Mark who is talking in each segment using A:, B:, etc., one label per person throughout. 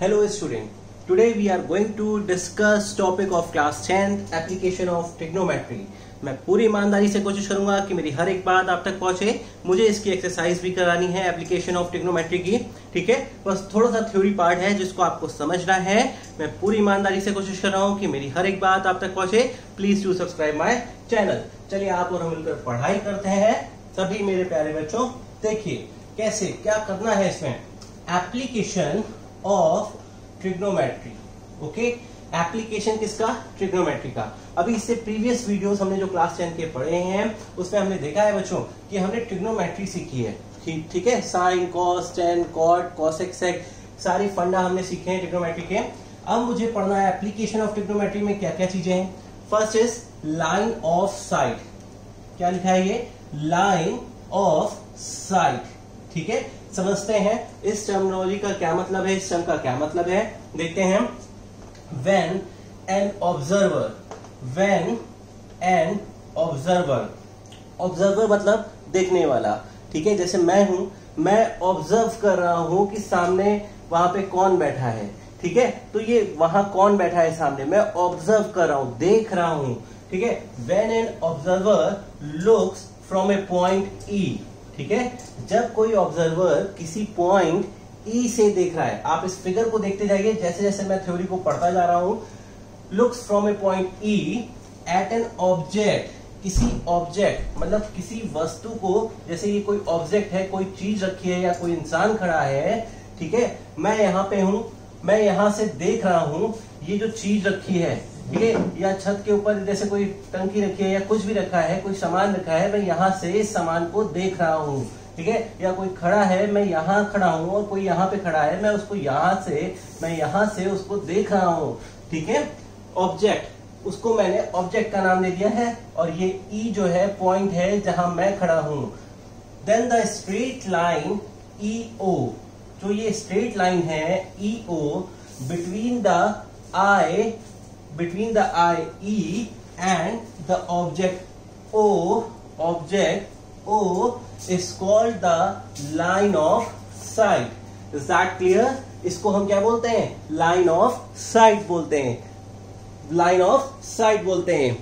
A: Hello student. Today we are going to discuss topic of class 10th application of trigonometry. मैं पूरी ईमानदारी से कोशिश करूंगा कि मेरी हर एक बात आप तक पहुंचे। मुझे इसकी एक्सरसाइज भी करानी है एप्लीकेशन ऑफ ट्रिग्नोमेट्री की, ठीक है। बस थोड़ा सा थ्योरी पार्ट है जिसको आपको समझना है। मैं पूरी ईमानदारी से कोशिश कर रहा हूं कि मेरी हर एक बात आप तक पहुंचे। Please to subscribe my channel. चलिए आप और हम मिलकर पढ़ाई करते हैं सभी मेरे प्यारे बच्चों। देखिए कैसे क्या करना है इसमें। Application of trigonometry, okay. Application किसका? ट्रिग्नोमेट्री का। अभी इससे प्रीवियस वीडियोस हमने जो क्लास 10 के पढ़े हैं उसमें हमने देखा है बच्चों कि हमने ट्रिग्नोमेट्री सीखी है, ठीक है। Sine, cos, tan, cot, cosec, sec, सारी फंडा हमने सीखे हैं ट्रिग्नोमेट्री के। अब मुझे पढ़ना है एप्लीकेशन ऑफ ट्रिग्नोमेट्री में क्या क्या चीजें हैं। First is line of site. क्या लिखा है ये? लाइन ऑफ साइट, ठीक है। समझते हैं इस टर्मिनोलॉजी का क्या मतलब है, इस टर्म का क्या मतलब है, देखते हैं। When an observer मतलब देखने वाला, ठीक है। जैसे मैं हूं, मैं ऑब्जर्व कर रहा हूं कि सामने वहां पे कौन बैठा है, ठीक है। तो ये वहां कौन बैठा है सामने, मैं ऑब्जर्व कर रहा हूं, देख रहा हूं, ठीक है। When an observer looks from a point E, ठीक है। जब कोई ऑब्जर्वर किसी पॉइंट ई से देख रहा है, आप इस फिगर को देखते जाइए जैसे जैसे मैं थ्योरी को पढ़ता जा रहा हूं। Looks from a point E at an object, किसी ऑब्जेक्ट मतलब किसी वस्तु को, जैसे ये कोई ऑब्जेक्ट है, कोई चीज रखी है या कोई इंसान खड़ा है, ठीक है। मैं यहाँ पे हूं, मैं यहां से देख रहा हूं ये जो चीज रखी है, ठीक है, या छत के ऊपर जैसे कोई टंकी रखी है या कुछ भी रखा है, कोई सामान रखा है, मैं यहां से इस सामान को देख रहा हूं, ठीक है। या कोई खड़ा है, मैं यहाँ खड़ा हूं और कोई यहाँ पे खड़ा है, मैं उसको मैं यहाँ से उसको देख रहा हूं, ठीक है। ऑब्जेक्ट, उसको मैंने ऑब्जेक्ट का नाम दे दिया है और ये ई जो है पॉइंट है जहां मैं खड़ा हूं। Then the straight line E O, जो ये स्ट्रेट लाइन है E O between the eye E and the object O is called the line of sight. Is that clear? इसको हम क्या बोलते हैं? Line of sight बोलते हैं। Line of sight बोलते हैं,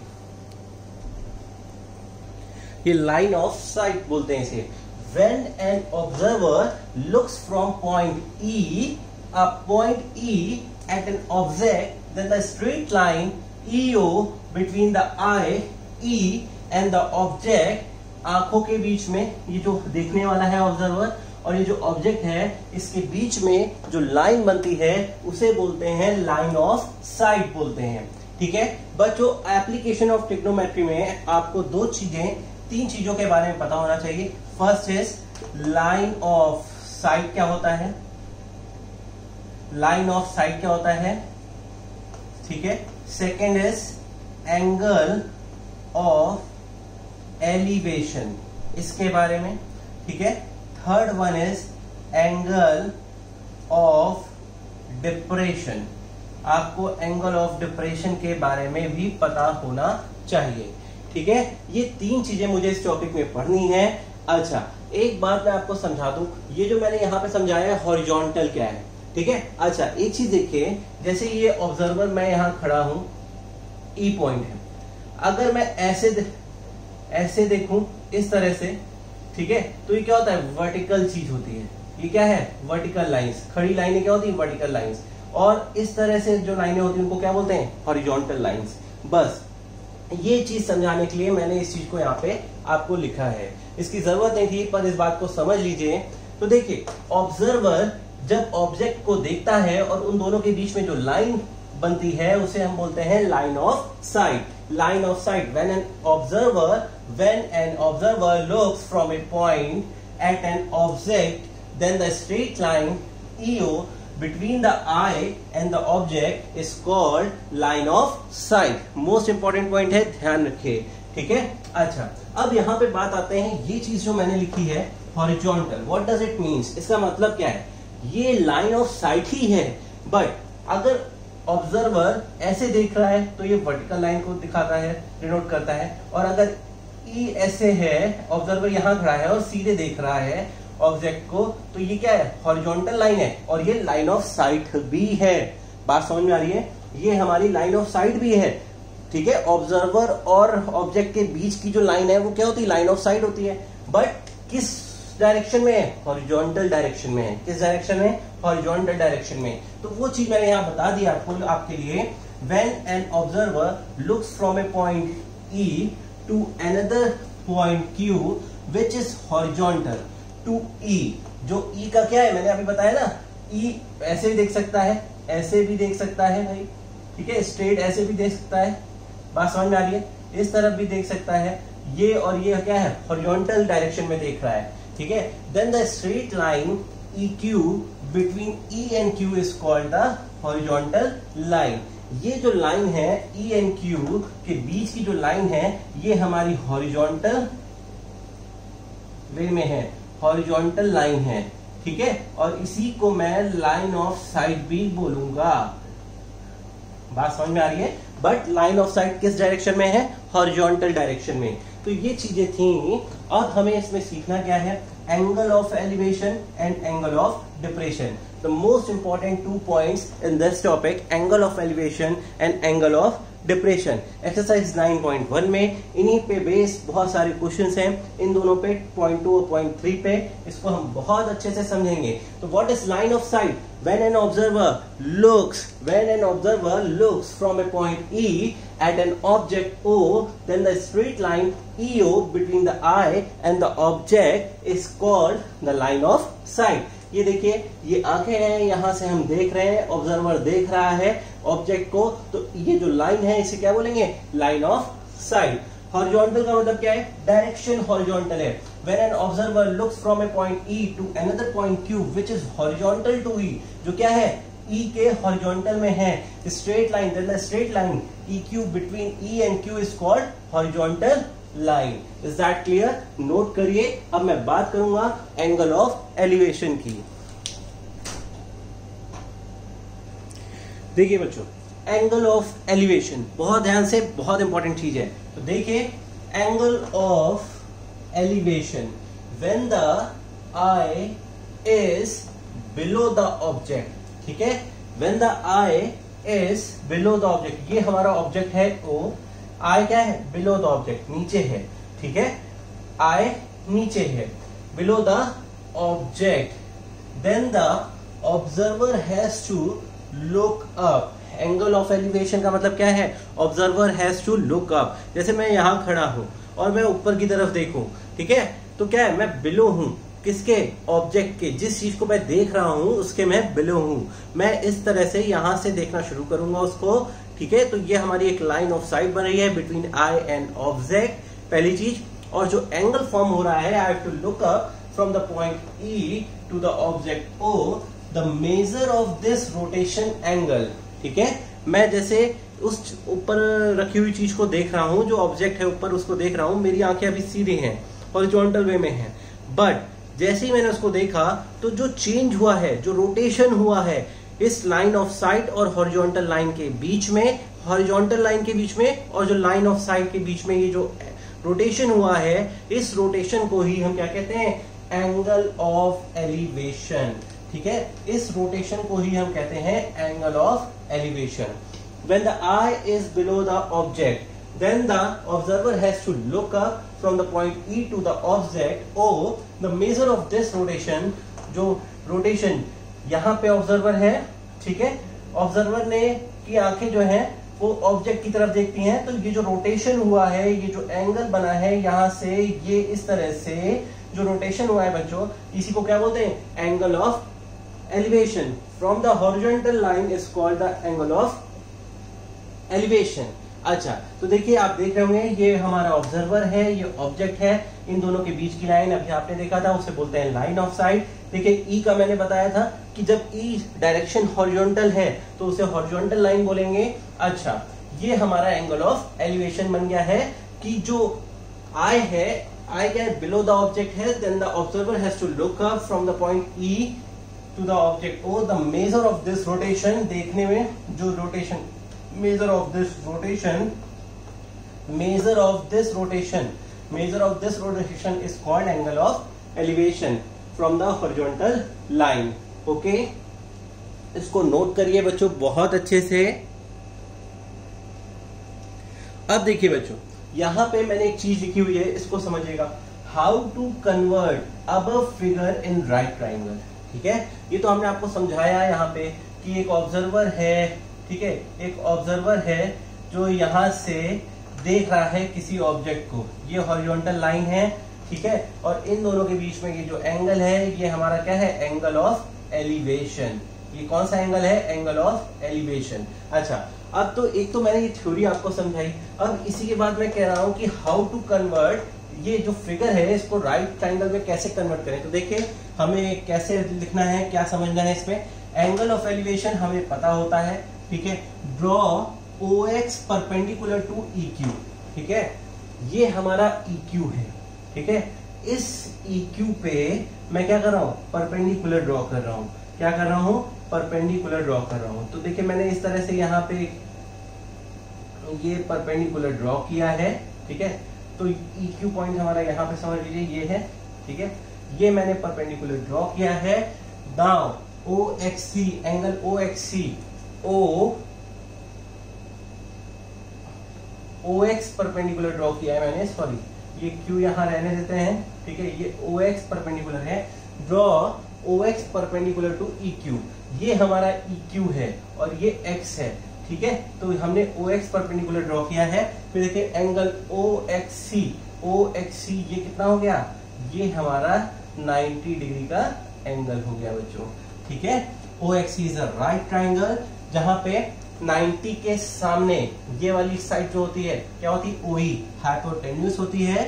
A: ये line of sight बोलते हैं इसे। When an observer looks from point E at an object, then the straight line EO between the eye E and the object, आंखों के बीच में, ये जो देखने वाला है ऑब्जर्वर और ये जो ऑब्जेक्ट है, इसके बीच में जो लाइन बनती है उसे बोलते हैं लाइन ऑफ साइट बोलते हैं, ठीक है। बच्चों एप्लीकेशन ऑफ ट्रिग्नोमेट्री में आपको तीन चीजों के बारे में पता होना चाहिए। First is line of site क्या होता है, लाइन ऑफ साइट क्या होता है, ठीक है। Second is angle of elevation, इसके बारे में, ठीक है। Third one is angle of depression, आपको एंगल ऑफ डिप्रेशन के बारे में भी पता होना चाहिए, ठीक है। ये तीन चीजें मुझे इस टॉपिक में पढ़नी है। अच्छा एक बात मैं आपको समझा दूं, ये जो मैंने यहाँ पे समझाया है हॉरिजॉन्टल क्या है, ठीक है। अच्छा एक चीज देखिए, जैसे ये ऑब्जर्वर मैं यहाँ खड़ा हूं, ई पॉइंट है, अगर मैं ऐसे देखूं इस तरह से, ठीक है, तो ये क्या होता है? वर्टिकल चीज होती है। ये क्या है? Vertical lines. खड़ी लाइनें क्या होती है? Vertical lines. और इस तरह से जो लाइनें होती हैं उनको क्या बोलते हैं? Horizontal lines. बस ये चीज समझाने के लिए मैंने इस चीज को यहाँ पे आपको लिखा है। इसकी जरूरत नहीं थी पर इस बात को समझ लीजिए। तो देखिए ऑब्जर्वर जब ऑब्जेक्ट को देखता है और उन दोनों के बीच में जो लाइन बनती है उसे हम बोलते हैं line of site. Line of sight. When an observer looks from a point at an object, then the straight line EO between the eye and the object is called line of sight. Most important point है, ध्यान रखिए, ठीक है। अच्छा अब यहाँ पे बात आते हैं, ये चीज जो मैंने लिखी है horizontal, what does it means? इसका मतलब क्या है? ये line of sight ही है, but अगर ऑब्जर्वर ऐसे देख रहा है तो ये वर्टिकल लाइन को दिखाता है, डिनोट करता है। और अगर ई ऐसे है, ऑब्जर्वर यहां खड़ा है और सीधे देख रहा है ऑब्जेक्ट को, तो ये क्या है, हॉरिजॉन्टल लाइन है और ये लाइन ऑफ साइट भी है। बात समझ में आ रही है, ये हमारी लाइन ऑफ साइट भी है, ठीक है। ऑब्जर्वर और ऑब्जेक्ट के बीच की जो लाइन है वो क्या होती है, लाइन ऑफ साइट होती है, बट किस डायरेक्शन में है, हॉरिजॉन्टल डायरेक्शन में है। किस डायरेक्शन में, हॉरिजॉन्टल डायरेक्शन में। तो वो चीज मैंने यहां बता दी आपको आपके लिए। When an observer looks from a point E to another point Q which is horizontal to E, जो E का क्या है, मैंने अभी बताया ना, E ऐसे भी देख सकता है, ऐसे भी देख सकता है भाई, ठीक है, स्ट्रेट ऐसे भी देख सकता है, बात समझ में आ रही है, इस तरफ भी देख सकता है, ये और ये क्या है, हॉरिजॉन्टल डायरेक्शन में देख रहा है, ठीक है। Then the straight line EQ between E and Q is called the horizontal line। ये जो लाइन है E and Q के बीच की जो लाइन है, ये हमारी हॉरिजॉन्टल वे में है, हॉरिजॉन्टल लाइन है, ठीक है। और इसी को मैं लाइन ऑफ साइट भी बोलूंगा। बात समझ में आ रही है। बट लाइन ऑफ साइट किस डायरेक्शन में है, हॉरिजॉन्टल डायरेक्शन में। तो ये चीजें थी। अब हमें इसमें सीखना क्या है, angle of elevation and angle of depression. The most important 2 points in this topic, angle of elevation and angle of depression। Exercise 9.1 में इन्हीं पे बेस बहुत सारे क्वेश्चंस हैं, इन दोनों पे पॉइंट 2 और पॉइंट 3 पे, इसको हम बहुत अच्छे से समझेंगे। तो what is line of site, when an observer looks from a point E at an object O, then the straight line EO between the eye and the object is called the line of sight। ये देखिए, ये आंखें हैं, यहां से हम देख रहे हैं, ऑब्जर्वर देख रहा है ऑब्जेक्ट को, तो ये जो लाइन है इसे क्या बोलेंगे, लाइन ऑफ साइट। हॉरिजॉन्टल का मतलब क्या है, डायरेक्शन हॉरिजॉन्टल है। When an observer looks from a point E to another point Q which is horizontal to E, जो क्या है, E के हॉरिजॉन्टल में है, straight line, then the straight line EQ between E and Q is called horizontal line। Is that clear? Note करिए। अब मैं बात करूंगा एंगल ऑफ एलिवेशन की। देखिए बच्चों, एंगल ऑफ एलिवेशन बहुत ध्यान से, बहुत इंपॉर्टेंट चीज है। तो देखिए, angle of elevation when the eye is below the object, ठीक है, when the eye is below the object, ये हमारा ऑब्जेक्ट है O, आई क्या है, बिलो द ऑब्जेक्ट, नीचे है, ठीक है, आई नीचे है, below the object, then the observer has to look up. Angle of elevation का मतलब क्या है, observer has to look up. जैसे मैं यहां खड़ा हूं और मैं ऊपर की तरफ देखूं, ठीक है, तो क्या है, मैं बिलो हूं, किसके, ऑब्जेक्ट के, जिस चीज को मैं देख रहा हूं उसके मैं बिलो हूं। मैं इस तरह से यहां से देखना शुरू करूंगा उसको, ठीक है। तो ये हमारी एक लाइन ऑफ साइट बन रही है बिटवीन आई एंड ऑब्जेक्ट, पहली चीज। और जो एंगल फॉर्म हो रहा है, I have to look up from the point E to the object O, the measure of this rotation angle, ठीक है। मैं जैसे उस ऊपर रखी हुई चीज को देख रहा हूं, जो ऑब्जेक्ट है ऊपर उसको देख रहा हूं, मेरी आंखें अभी सीधी हैं, हॉरिजॉन्टल वे में हैं, बट जैसे ही मैंने उसको देखा तो जो चेंज हुआ है, जो रोटेशन हुआ है इस लाइन ऑफ साइट और हॉरिजॉन्टल लाइन के बीच में, हॉरिजॉन्टल लाइन के बीच में और जो लाइन ऑफ साइट के बीच में, ये जो रोटेशन हुआ है, इस रोटेशन को ही हम क्या कहते हैं, एंगल ऑफ एलिवेशन, ठीक है। इस रोटेशन को ही हम कहते हैं angle of elevation. When the eye is below the object, then the observer has to look up from the point E to the object O. The measure of this rotation, जो rotation यहाँ पे observer है, ठीक है, observer ने की आंखें जो हैं वो ऑब्जेक्ट की तरफ देखती हैं, तो ये जो रोटेशन हुआ है, ये जो एंगल बना है यहाँ से, ये इस तरह से जो रोटेशन हुआ है बच्चों, इसी को क्या बोलते हैं, angle of elevation. From the horizontal line is called the angle of elevation. अच्छा, तो देखिए, आप देख रहे होंगे, ये हमारा ऑब्जर्वर है, ये ऑब्जेक्ट है, इन दोनों के बीच की लाइन अभी आपने देखा था, उसे बोलते हैं लाइन ऑफ साइट। देखिए, ई का मैंने बताया था कि जब ई डायरेक्शन हॉरिजॉन्टल है तो उसे हॉरिजॉन्टल लाइन बोलेंगे। अच्छा, ये हमारा एंगल ऑफ एलिवेशन बन गया है कि जो आई है, आई क्या है, बिलो द ऑब्जेक्ट है, then the observer has to look up from the point E to the object O. The measure of this rotation, देखने में जो rotation, measure of this rotation is called angle of elevation। From the horizontal line. Okay, इसको note करिए बच्चों बहुत अच्छे से। अब देखिए बच्चों, यहां पे मैंने एक चीज लिखी हुई है, इसको समझिएगा। How to convert above figure in right triangle. ठीक है, ये तो हमने आपको समझाया यहाँ पे कि एक ऑब्जर्वर है, ठीक है, एक ऑब्जर्वर है जो यहां से देख रहा है किसी ऑब्जेक्ट को, ये हॉरिजॉन्टल लाइन है, ठीक है, और इन दोनों के बीच में ये जो एंगल है ये हमारा क्या है, एंगल ऑफ एलिवेशन। ये कौन सा एंगल है, एंगल ऑफ एलिवेशन। अच्छा, अब तो एक तो मैंने ये थ्योरी आपको समझाई, अब इसी के बाद मैं कह रहा हूं कि हाउ टू कन्वर्ट ये जो फिगर है इसको राइट ट्राइंगल में कैसे कन्वर्ट करें। तो देखिए हमें कैसे लिखना है, क्या समझना है इसमें। एंगल ऑफ एलिवेशन हमें पता होता है, ठीक है। Draw OX perpendicular to EQ, ठीक है, ये हमारा EQ है, ठीक है। इस EQ पे मैं क्या कर रहा हूं, परपेंडिकुलर ड्रॉ कर रहा हूं। क्या कर रहा हूं, परपेंडिकुलर ड्रॉ कर रहा हूं। तो देखिए मैंने इस तरह से यहाँ पे ये परपेंडिकुलर ड्रॉ किया है, ठीक है। तो EQ पॉइंट हमारा यहाँ पे समझ लीजिए ये है, ठीक है, ये मैंने परपेंडिकुलर ड्रॉ किया है। Now OXC, angle OXC, OX perpendicular draw किया है मैंने, सॉरी ये Q यहाँ रहने देते हैं, ठीक है, ये OX परपेंडिकुलर है। Draw OX perpendicular to EQ, ये हमारा EQ है और ये X है, ठीक है। तो हमने OX परपेंडिकुलर ड्रॉ किया है। फिर देखिए एंगल OXC, ये कितना हो गया, ये हमारा 90 डिग्री का एंगल हो गया बच्चों, ठीक है। OXC is a right triangle, जहां पे 90 के सामने ये वाली साइड जो होती है क्या होती है, OE, हाइपोटेन्यूस होती है।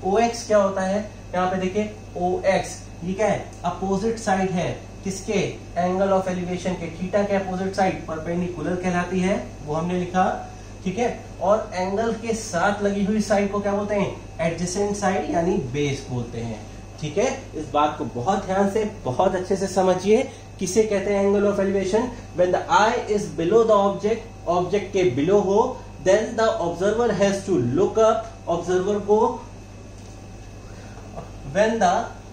A: OX क्या होता है, यहाँ पे देखिए OX ये क्या है, अपोजिट साइड है किसके, एंगल ऑफ एलिवेशन के। थीटा के अपोजिट साइड परपेंडिकुलर कहलाती है, वो हमने लिखा, ठीक है। और एंगल के साथ लगी हुई साइड को क्या बोलते हैं, एडजेसेंट साइड यानी बेस बोलते हैं, ठीक है। इस बात को बहुत ध्यान से बहुत अच्छे से समझिए, किसे कहते हैं angle of elevation. When the eye is below the object, object के बिलो हो, then the observer has to look up, observer को, when the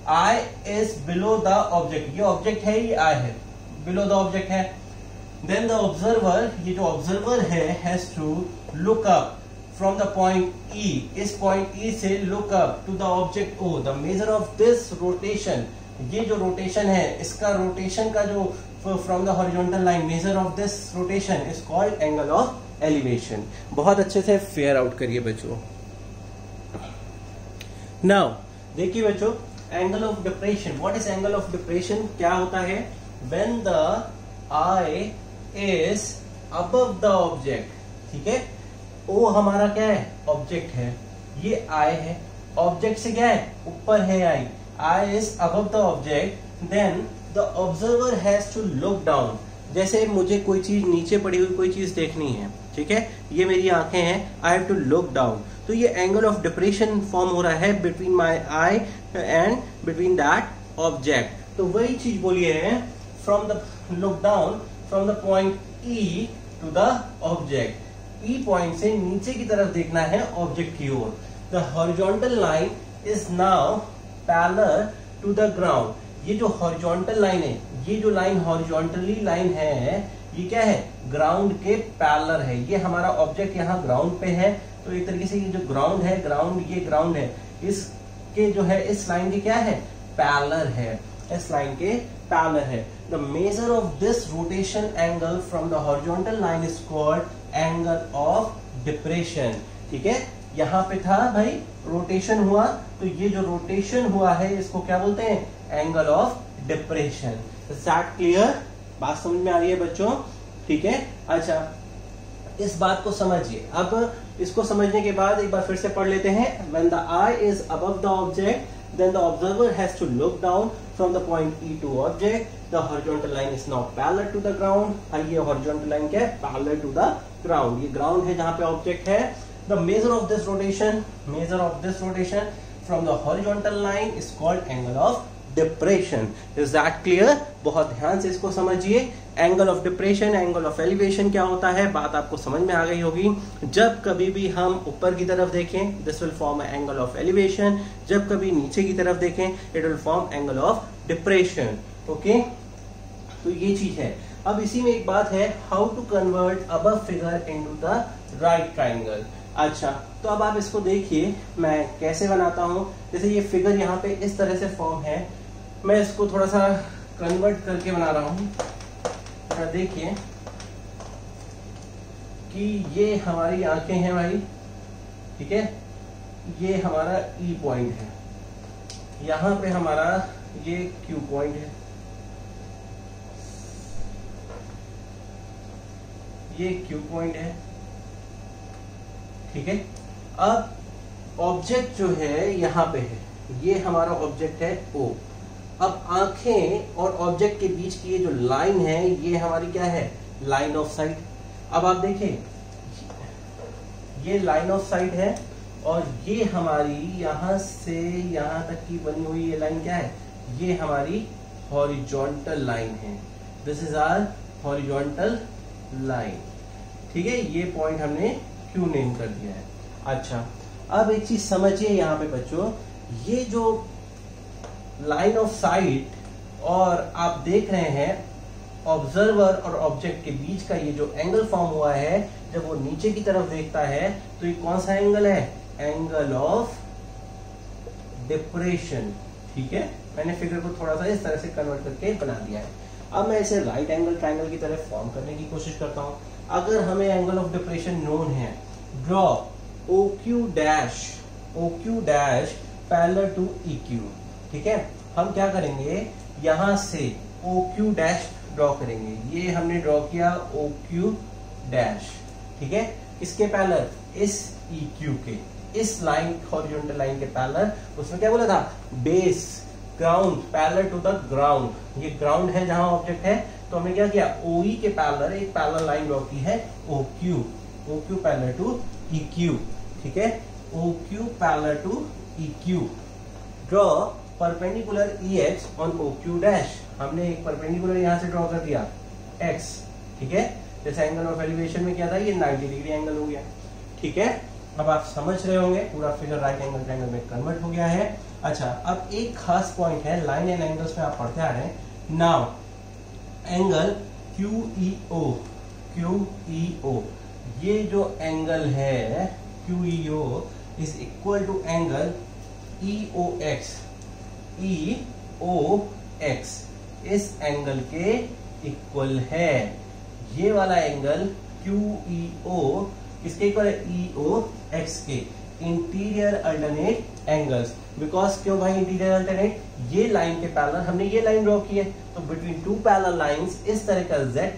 A: eye is below the object, ये ऑब्जेक्ट है, ये आई है, बिलो द ऑब्जेक्ट है, then the observer, ये जो ऑब्जर्वर है, has to look up from the point E, इस पॉइंट E से look up to the object O। The measure of this rotation, ये जो रोटेशन है इसका, रोटेशन का जो from the horizontal line, major of this rotation is called angle of elevation. बहुत अच्छे से फेयर आउट करिए बच्चों। नाउ देखिए बच्चों, angle of depression, what is angle of depression, क्या होता है, when the eye is above the object, ठीक है। O हमारा क्या है, ऑब्जेक्ट है, ये I है, ऑब्जेक्ट से क्या है, ऊपर है I, I is above the object, then the observer has to look down। जैसे मुझे कोई चीज नीचे पड़ी हुई कोई चीज देखनी है, ठीक है, ये मेरी आंखें हैं, I have to look down, तो ये एंगल ऑफ डिप्रेशन फॉर्म हो रहा है between my eye and between that object. तो वही चीज बोलिए है, from the look down from the point E to the object, E point से नीचे की तरफ देखना है ऑब्जेक्ट की ओर। The horizontal line is now parallel to the ground. ये जो हॉरिजॉन्टल लाइन है, ये जो लाइन हॉरिजॉन्टली लाइन है, ये क्या है, ग्राउंड के पैरेलल है। ये हमारा ऑब्जेक्ट यहाँ ग्राउंड पे है, तो एक तरीके से ये जो ग्राउंड है, ये ग्राउंड है, इसके जो है इस लाइन के क्या है, पैरेलल है, इस लाइन के पैरेलल है। The measure of this rotation angle from the horizontal line is called angle of depression, ठीक है। यहाँ पे था भाई रोटेशन हुआ, तो ये जो रोटेशन हुआ है इसको क्या बोलते हैं, angle of depression. Is that clear, बात समझ में आ रही है बच्चों, ठीक है। अच्छा, इस बात को समझिए। अब इसको समझने के बाद एक बार फिर से पढ़ लेते हैं। When the eye is above the object, then the observer has to look down from the point E to object. The horizontal line is now parallel to the ground. ये horizontal line क्या है, parallel to the ground, ये ground है जहां पे object है। The measure of this rotation from the horizontal line is called angle of depression. Is that clear? बहुत ध्यान से इसको समझिए। Angle of depression, angle of elevation क्या होता है, बात आपको समझ में आ गई होगी। जब कभी भी हम ऊपर की तरफ देखें, this will form angle of elevation, जब कभी नीचे की तरफ देखें, it will form angle of depression. Okay, तो ये चीज है। अब इसी में एक बात है, how to convert above figure into the right triangle. अच्छा, तो अब आप इसको देखिए मैं कैसे बनाता हूं। जैसे ये फिगर यहाँ पे इस तरह से फॉर्म है, मैं इसको थोड़ा सा कन्वर्ट करके बना रहा हूं। तो देखिए कि ये हमारी आंखें हैं भाई, ठीक है, ये हमारा ई पॉइंट है, यहां पे हमारा ये क्यू पॉइंट है, ये क्यू पॉइंट है, ठीक है। अब ऑब्जेक्ट जो है यहां पे है, ये हमारा ऑब्जेक्ट है ओ। अब आंखें और ऑब्जेक्ट के बीच की ये जो लाइन है, ये हमारी क्या है, लाइन ऑफ साइट। अब आप देखिए ये लाइन ऑफ साइट है और ये हमारी यहां से यहां तक की बनी हुई ये लाइन क्या है, ये हमारी हॉरिजॉन्टल लाइन है। This is our horizontal line, ठीक है। ये पॉइंट हमने क्यू नेम कर दिया है। अच्छा, अब एक चीज समझिए यहाँ पे बच्चों, ये जो लाइन ऑफ साइट और आप देख रहे हैं ऑब्जर्वर और ऑब्जेक्ट के बीच का ये जो एंगल फॉर्म हुआ है, जब वो नीचे की तरफ देखता है तो ये कौन सा एंगल है, एंगल ऑफ डिप्रेशन, ठीक है। मैंने फिगर को थोड़ा सा इस तरह से कन्वर्ट करके बना दिया है। अब मैं इसे राइट एंगल ट्राइंगल की तरह फॉर्म करने की कोशिश करता हूं। अगर हमें एंगल ऑफ डिप्रेशन नोन है, draw OQ dash parallel to EQ, ठीक है। हम क्या करेंगे, यहां से OQ डैश ड्रॉ करेंगे। ये हमने ड्रॉ किया OQ डैश, ठीक है। इसके पैरेलल इस EQ के, इस लाइन हॉरिजॉन्टल लाइन के पैरेलल, उसमें क्या बोला था, base ground parallel to the ground. ये ग्राउंड है जहां ऑब्जेक्ट है, तो हमने क्या किया, OE के पैरेलल एक पैरेलल लाइन ड्रॉ की है OQ पैरेलल टू EQ, ठीक है। OQ parallel to EQ, draw perpendicular EX on OQ dash. हमने एक परपेंडिकुलर यहां से ड्रॉ कर दिया X, ठीक है। जैसे एंगल ऑफ एलिवेशन में क्या था, ये 90 डिग्री एंगल हो गया, ठीक है। अब आप समझ रहे होंगे पूरा फिगर राइट एंगल ट्रायंगल में कन्वर्ट हो गया है। अच्छा, अब एक खास पॉइंट है, लाइन एंड एंगल्स में आप पढ़ते आ रहे हैं। नाउ एंगल QEO, ये जो एंगल है QEO is equal to angle EOX। इस एंगल के इक्वल है। ये वाला एंगल QEO किसके इक्वल है, EOX के, इंटीरियर अल्टरनेट एंगल्स। बिकॉज क्यों भाई इंटीरियर अल्टरनेट, ये लाइन के पैरेलल हमने ये लाइन ड्रॉ की है, तो बिटवीन टू पैरेलल लाइंस इस तरह का Z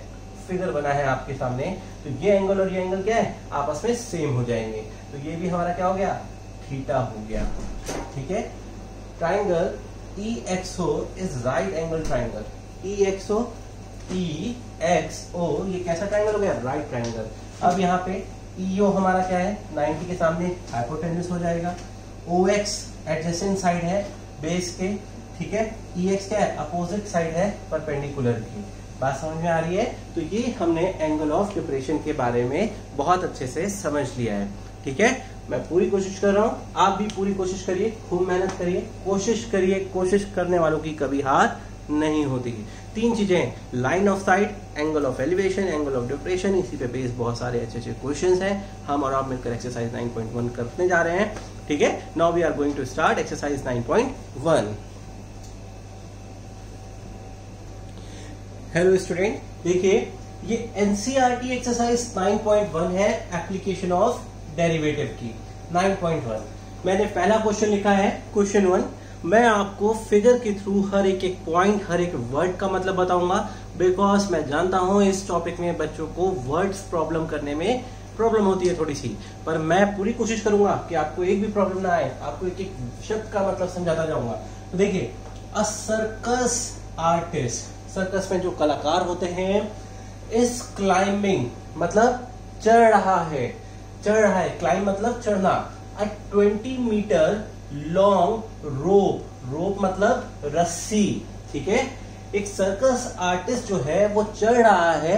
A: फिगर बना है आपके सामने। तो ये एंगल और ये एंगल क्या है, आपस में सेम हो जाएंगे। तो ये भी हमारा क्या हो गया, थीटा हो गया, ठीक है। Triangle EXO is right angle triangle. EXO ये कैसा ट्राइंगल हो गया, राइट ट्राइंगल। अब यहाँ पे EO हमारा क्या है, 90 के सामने हाइपोटेन्यूस हो जाएगा। OX एडजेसेंट साइड है बेस के, ठीक है। EX क्या है, अपोजिट साइड है परपेंडिकुलर की। बात समझ में आ रही है। तो ये हमने एंगल ऑफ डिप्रेशन के बारे में बहुत अच्छे से समझ लिया है, ठीक है। मैं पूरी कोशिश कर रहा हूं, आप भी पूरी कोशिश करिए, खूब मेहनत करिए, कोशिश करिए। कोशिश करने वालों की कभी हार नहीं होती। तीन चीजें, line of site, angle of elevation, angle of depression, इसी पे बेस बहुत सारे अच्छे अच्छे क्वेश्चंस हैं। हम और आप मिलकर एक्सरसाइज 9.1 करने जा रहे हैं, ठीक है। Now we are going to start exercise 9.1। Hello student, देखिए ये एनसीईआरटी एक्सरसाइज 9.1 है, एप्लीकेशन ऑफ डेरिवेटिव की 9.1। मैंने पहला क्वेश्चन लिखा है, क्वेश्चन 1। मैं आपको फिगर के थ्रू हर एक पॉइंट, हर एक वर्ड का मतलब बताऊंगा, बिकॉज मैं जानता हूं इस टॉपिक में बच्चों को वर्ड्स प्रॉब्लम करने में प्रॉब्लम होती है थोड़ी सी, पर मैं पूरी कोशिश करूंगा कि आपको एक भी प्रॉब्लम ना आए, आपको एक एक शब्द का मतलब समझाता जाऊंगा। तो देखिए, अ सर्कस आर्टिस्ट, सर्कस में जो कलाकार होते हैं, इस क्लाइंबिंग मतलब चढ़ रहा है, क्लाइंब मतलब चढ़ना, अ 20 मीटर लॉन्ग रोप मतलब रस्सी, ठीक है। एक सर्कस आर्टिस्ट जो है वो चढ़ रहा है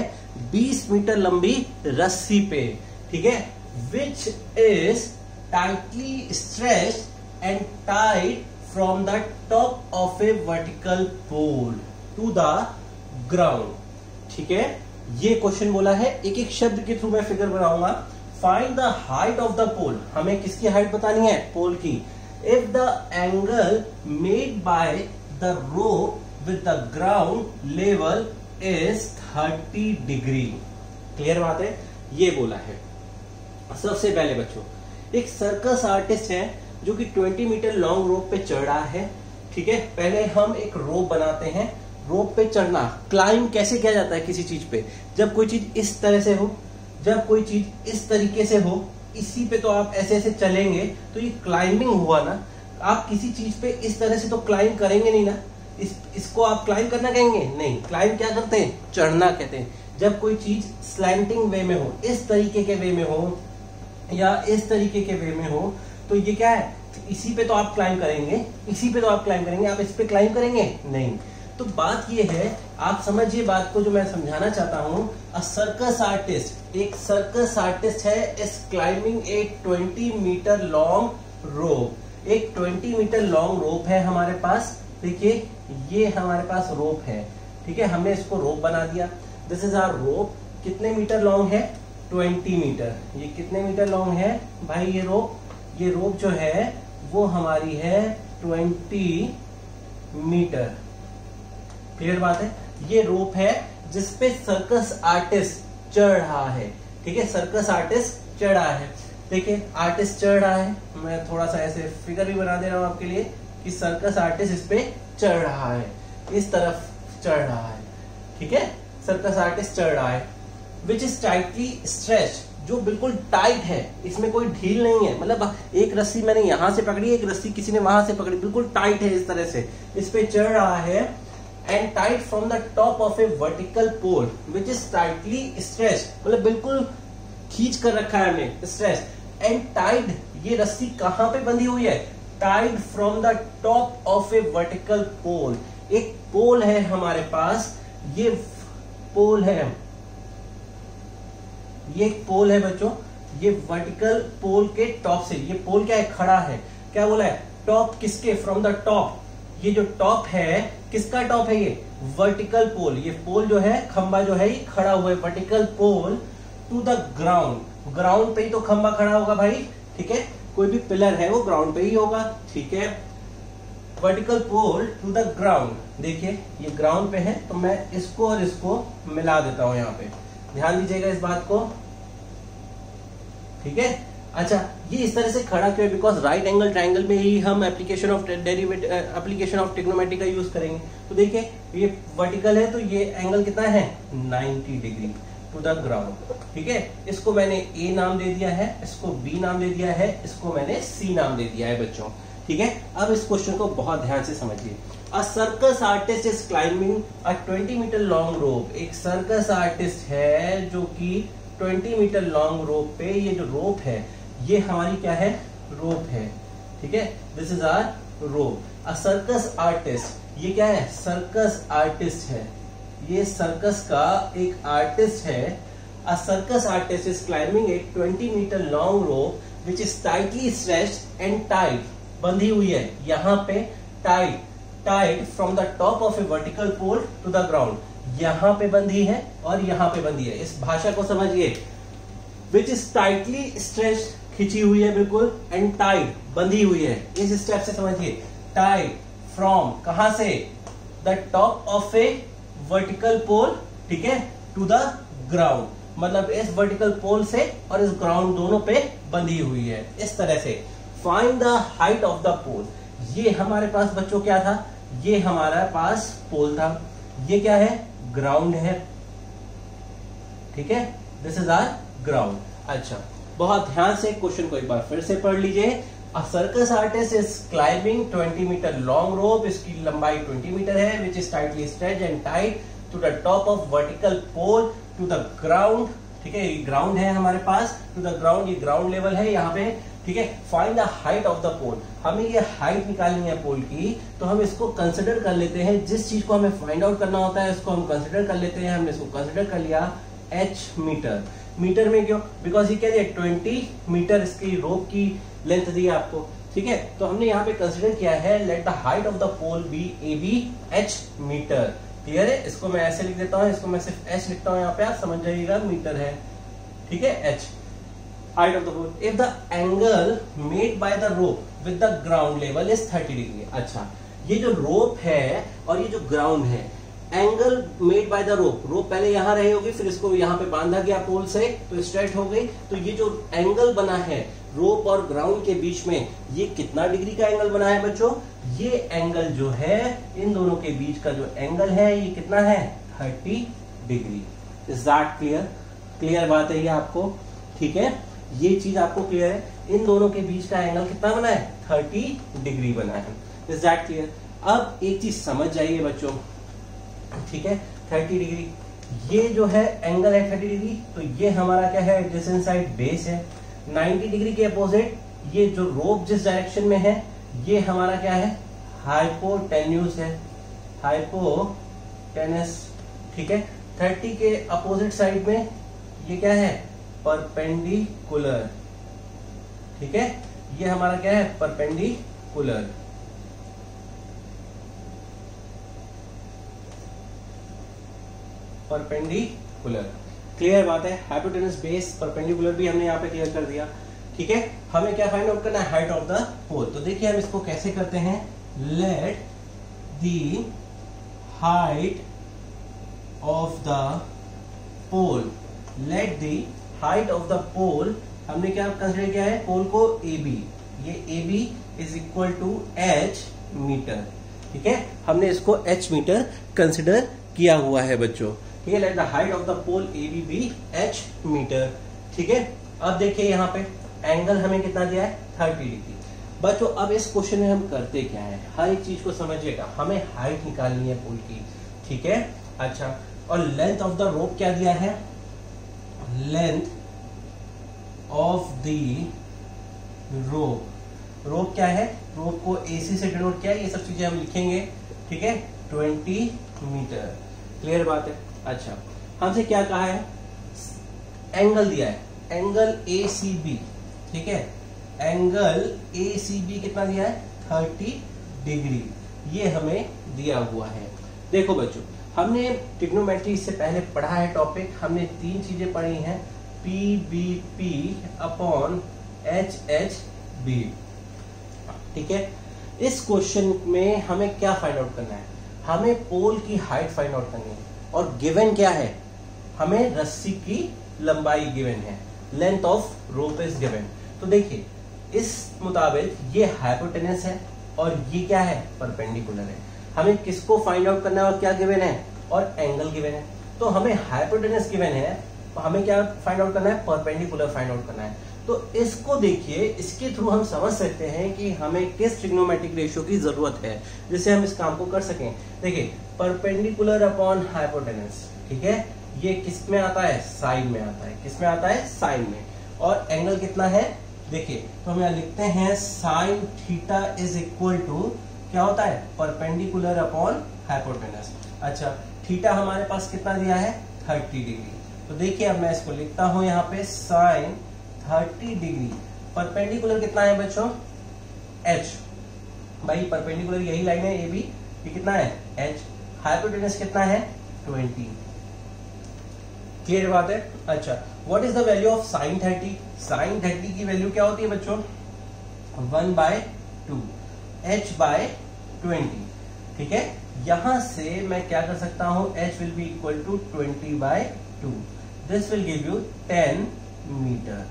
A: 20 मीटर लंबी रस्सी पे, ठीक है, which is tightly stretched and tied from the top of a vertical pole to the ground. ठीक है, ये क्वेश्चन बोला है, एक एक शब्द के थ्रू मैं फिगर बनाऊंगा। Find the height of the pole, हमें किसकी हाइट बतानी है? पोल की। If the angle made by the rope with the ground level is 30 degree. Clear बात है, ये बोला है। सबसे पहले बच्चों, एक सर्कस आर्टिस्ट है जो कि 20 मीटर लॉन्ग रोप पे चढ़ रहा है। ठीक है, पहले हम एक रोप बनाते हैं। रोप पे चढ़ना, क्लाइंब कैसे किया जाता है किसी चीज पे? जब कोई चीज इस तरह से हो, जब कोई चीज इस तरीके से हो, इसी पे तो आप ऐसे ऐसे चलेंगे, तो ये क्लाइंबिंग हुआ ना। आप किसी चीज पे इस तरह से तो क्लाइंब करेंगे नहीं ना। इसको आप क्लाइंब करना कहेंगे? नहीं। क्लाइंब क्या करते हैं? चढ़ना कहते हैं। जब कोई चीज स्लैंटिंग वे में हो, इस तरीके के वे में हो या इस तरीके के वे में हो, तो ये क्या है? इसी पे तो आप क्लाइंब करेंगे, इसी पे तो आप क्लाइंब करेंगे, आप इस पे क्लाइंब करेंगे नहीं। तो बात ये है, आप समझिए बात को जो मैं समझाना चाहता हूं। अ सर्कस आर्टिस्ट, एक सर्कस आर्टिस्ट है, is climbing a 20 metre long rope. एक 20 मीटर लॉन्ग रोप है हमारे पास। देखिए, ये हमारे पास रोप है। ठीक है, हमने इसको रोप बना दिया। दिस इज आवर रोप। कितने मीटर लॉन्ग है? 20 मीटर। ये कितने मीटर लॉन्ग है भाई? ये रोप जो है वो हमारी है 20 मीटर। क्लियर बात है? ये रोप है जिसपे सर्कस आर्टिस्ट चढ़ रहा है। ठीक है, सर्कस आर्टिस्ट चढ़ रहा है। देखिए, आर्टिस्ट चढ़ रहा है। मैं थोड़ा सा ऐसे फिगर भी बना दे रहा हूं आपके लिए कि सर्कस आर्टिस्ट इस पे चढ़ रहा है, इस तरफ चढ़ रहा है। ठीक है, सर्कस आर्टिस्ट चढ़ रहा है। विच इज टाइटली स्ट्रेच, जो बिल्कुल टाइट है, इसमें कोई ढील नहीं है। मतलब एक रस्सी मैंने यहां से पकड़ी, एक रस्सी किसी ने वहां से पकड़ी, बिल्कुल टाइट है इस तरह से। इस पे चढ़ रहा है। And tight from the top of a vertical pole which is tightly stretch, मतलब बिल्कुल खींच कर रखा है हमने, स्ट्रेच। एंड टाइट, ये रस्सी कहां पे बंधी हुई है? Tied from the top of a vertical pole. एक पोल है हमारे पास, ये पोल है, ये एक पोल है बच्चों। ये वर्टिकल पोल के टॉप से, ये पोल क्या है? खड़ा है। क्या बोला है? टॉप किसके? From the top. ये जो टॉप है, किसका टॉप है? ये वर्टिकल पोल। ये पोल जो है, खंबा जो है, ये खड़ा हुआ है, vertical pole to the ground. Ground पे ही तो खंबा खड़ा होगा भाई। ठीक है, कोई भी पिलर है वो ग्राउंड पे ही होगा। ठीक है, vertical pole to the ground. देखिए, ये ग्राउंड पे है, तो मैं इसको और इसको मिला देता हूं। यहाँ पे ध्यान दीजिएगा इस बात को। ठीक है, अच्छा, ये इस तरह से खड़ा क्यों है? बिकॉज राइट एंगल ट्राइंगल में ही हम एप्लीकेशन ऑफ ट्रिग्नोमेट्री का यूज करेंगे। तो देखिए, ये वर्टिकल है, तो ये एंगल कितना है? 90 डिग्री टू द ग्राउंड। ठीक है, इसको मैंने ए नाम दे दिया है, इसको बी नाम दे दिया है, इसको मैंने सी नाम दे दिया है बच्चों। ठीक है, अब इस क्वेश्चन को बहुत ध्यान से समझिए। A circus artist is climbing a 20 metre long rope. एक सर्कस आर्टिस्ट है जो कि 20 मीटर लॉन्ग रोप पे, ये जो रोप है, ये हमारी क्या है? रोप है। ठीक है, this is our rope. A circus artist, ये क्या है? सर्कस आर्टिस्ट है। ये सर्कस का एक आर्टिस्ट है। A circus artist is climbing a 20 metre long rope which is tightly stretched and tight, बंधी हुई है यहाँ पे, tight from the top of a vertical pole to the ground. यहाँ पे बंधी है और यहाँ पे बंधी है। इस भाषा को समझिए। विच इज टाइटली स्ट्रेच्ड, खिंची हुई है बिल्कुल, एंड टाइट, बंधी हुई है। इस स्टेप से समझिए। टाइट फ्रॉम, कहां से? The top of a vertical pole, ठीक है, टू द ग्राउंड, मतलब इस वर्टिकल पोल से और इस ग्राउंड दोनों पे बंधी हुई है इस तरह से। Find the height of the pole. ये हमारे पास बच्चों क्या था? ये हमारा पास पोल था। ये क्या है? ग्राउंड है। ठीक है, दिस इज आवर ग्राउंड। अच्छा, बहुत ध्यान से क्वेश्चन को एक बार फिर से पढ़ लीजिए। A circus artist is climbing 20 metre long rope. इसकी लंबाई 20 मीटर है, which is tightly stretched and tight to the top of vertical pole to the ground. ठीक है, ये ग्राउंड है हमारे पास, टू द ग्राउंड, ये ग्राउंड लेवल है यहाँ पे। ठीक है, find the height of the pole. हमें ये हाइट निकालनी है पोल की, तो हम इसको कंसिडर कर लेते हैं। जिस चीज को हमें फाइंड आउट करना होता है उसको हम कंसिडर कर लेते हैं। हमने इसको कंसिडर कर लिया h मीटर। मीटर में क्यों? बिकॉज ये क्या है? 20 मीटर इसकी रोप की लेंथ दी है आपको। ठीक है, तो हमने यहाँ पे कंसिडर किया है let the height of the pole be A B H metre. Clear है, इसको मैं ऐसे लिख देता हूँ, इसको मैं सिर्फ एच लिखता हूँ, यहाँ पे आप समझ जाइएगा मीटर है, ठीक है, H height of the pole. If the angle made by the rope with the ground level is 30 degree. अच्छा, ये जो रोप है और ये जो ग्राउंड है, angle made by the rope, rope पहले यहां रही होगी, फिर इसको यहां पे बांधा गया पोल से तो स्ट्रेट हो गई, तो ये जो एंगल बना है रोप और ग्राउंड के बीच में, ये कितना डिग्री का एंगल बना है बच्चों? ये एंगल जो है इन दोनों के बीच का जो एंगल है ये कितना है? 30 degree. Is that clear? Clear बात है ये आपको, ठीक है, ये चीज आपको क्लियर है, इन दोनों के बीच का एंगल कितना बना है? 30 डिग्री बना है। Is that clear? अब एक चीज समझ जाइए बच्चों, ठीक है, 30 डिग्री ये जो है एंगल है 30 डिग्री, तो ये हमारा क्या है? एडजेसेंट साइड बेस है। 90 डिग्री के अपोजिट ये जो रोप जिस डायरेक्शन में है ये हमारा क्या है? हाइपोटेन्यूस है, हाइपोटेनस, ठीक है। 30 के अपोजिट साइड में ये क्या है? परपेंडिकुलर, ठीक है, ये हमारा क्या है? परपेंडिकुलर। परपेंडिकुलर, क्लियर बात है। हाइपोटेनस बेस परपेंडिकुलर भी हमने यहाँ पे क्लियर कर दिया, ठीक है। हमें क्या फाइंड आउट करना है? Height of the pole. तो देखिए हम इसको कैसे करते हैं, let the height of the pole, let the height of the pole, हमने क्या कंसिडर किया है? पोल को ए बी, ये A B is equal to H metre, ठीक है, हमने इसको एच मीटर कंसिडर किया हुआ है बच्चों, ठीक है। Let the height of the pole A B B H metre, ठीक है। अब देखिए यहाँ पे एंगल हमें कितना दिया है? 30 डिग्री। बच्चों अब इस क्वेश्चन में हम करते क्या है, हर एक चीज को समझिएगा, हमें हाइट निकालनी है पोल की, ठीक है। अच्छा, और लेंथ ऑफ द रोप क्या दिया है? लेंथ ऑफ द रोप, रोप क्या है? रोप को एसी से डिनोट किया, ये सब चीजें हम लिखेंगे, ठीक है, 20 मीटर। क्लियर बात है। अच्छा, हमसे क्या कहा है? एंगल दिया है, एंगल ए सी बी, ठीक है, एंगल ए सी बी कितना दिया है? 30 डिग्री, ये हमें दिया हुआ है। देखो बच्चों, हमने ट्रिग्नोमेट्री इससे पहले पढ़ा है टॉपिक, हमने 3 चीजें पढ़ी हैं, P B P upon H H B, ठीक है। इस क्वेश्चन में हमें क्या फाइंड आउट करना है? हमें पोल की हाइट फाइंड आउट करनी है, और गिवन क्या है? हमें रस्सी की लंबाई गिवन है, length of rope is given. तो देखिए इस मुताबिक ये हाइपोटेनस है और ये क्या है? परपेंडिकुलर है। हमें किसको फाइंड आउट करना है और क्या गिवन है? और एंगल गिवन है। तो हमें हाइपोटेनस गिवन है, तो हमें क्या फाइंड आउट करना है? परपेंडिकुलर फाइंड आउट करना है। तो इसको देखिए, इसके थ्रू हम समझ सकते हैं कि हमें किस ट्रिग्नोमेट्रिक रेशियो की जरूरत है जिससे हम इस काम को कर सकें। देखिए परपेंडिकुलर अपॉन हाइपोटेनस, ठीक है, ये किस में आता है? साइन में आता है। किस में आता है? साइन में। और एंगल कितना है? देखिए तो हम यहाँ लिखते हैं sine theta is equal to क्या होता है? Perpendicular upon hypotenuse. अच्छा, थीटा हमारे पास कितना दिया है? 30 डिग्री। तो देखिए अब मैं इसको लिखता हूं यहाँ पे साइन 30 डिग्री। परपेंडिकुलर कितना है बच्चों? h, भाई परपेंडिकुलर यही लाइन है ए बी, ये कितना है? h। हाइपोटेनस कितना है? 20। क्लियर बात है। अच्छा, what is the value of sine 30? Sine 30 की वैल्यू क्या होती है बच्चों? 1/2 h/20, ठीक है। यहां से मैं क्या कर सकता हूं? h will be equal to 20/2, this will give you 10 metre,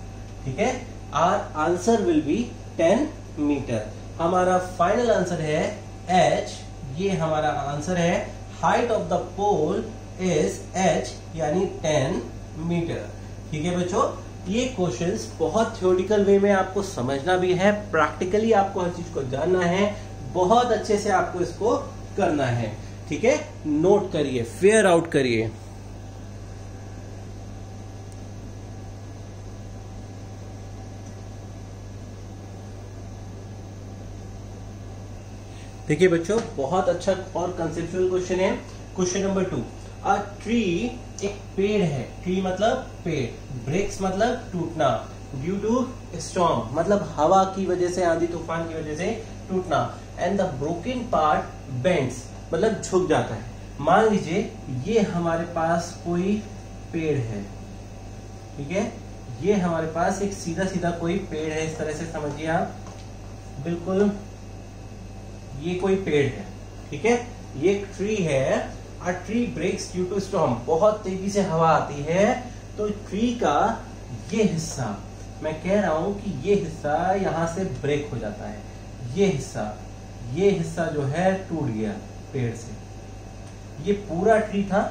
A: ठीक है। Our answer will be 10 metre. हमारा फाइनल आंसर है h, ये हमारा आंसर है। Height of the pole is h यानी 10 मीटर, ठीक है बच्चों। ये क्वेश्चंस बहुत थ्योरेटिकल वे में आपको समझना भी है, प्रैक्टिकली आपको हर चीज को जानना है, बहुत अच्छे से आपको इसको करना है, ठीक है। नोट करिए, फेयर आउट करिए। देखिए बच्चों, बहुत अच्छा और कंसेप्चुअल क्वेश्चन है। क्वेश्चन नंबर 2, ट्री एक पेड़ है, ट्री मतलब पेड़, ब्रेक्स मतलब टूटना, ड्यू टू स्टॉर्म, मतलब हवा की वजह से, आंधी तूफान की वजह से टूटना। And the broken part bends, मतलब झुक जाता है। मान लीजिए ये हमारे पास कोई पेड़ है, ठीक है, ये हमारे पास एक सीधा सीधा कोई पेड़ है, इस तरह से समझिए आप, बिल्कुल ये कोई पेड़ है, ठीक है, ये एक ट्री है। A tree breaks due to storm, बहुत तेजी से हवा आती है, तो ट्री का ये हिस्सा, मैं कह रहा हूं कि ये हिस्सा यहां से ब्रेक हो जाता है, ये हिस्सा जो है टूट गया पेड़ से। ये पूरा ट्री था,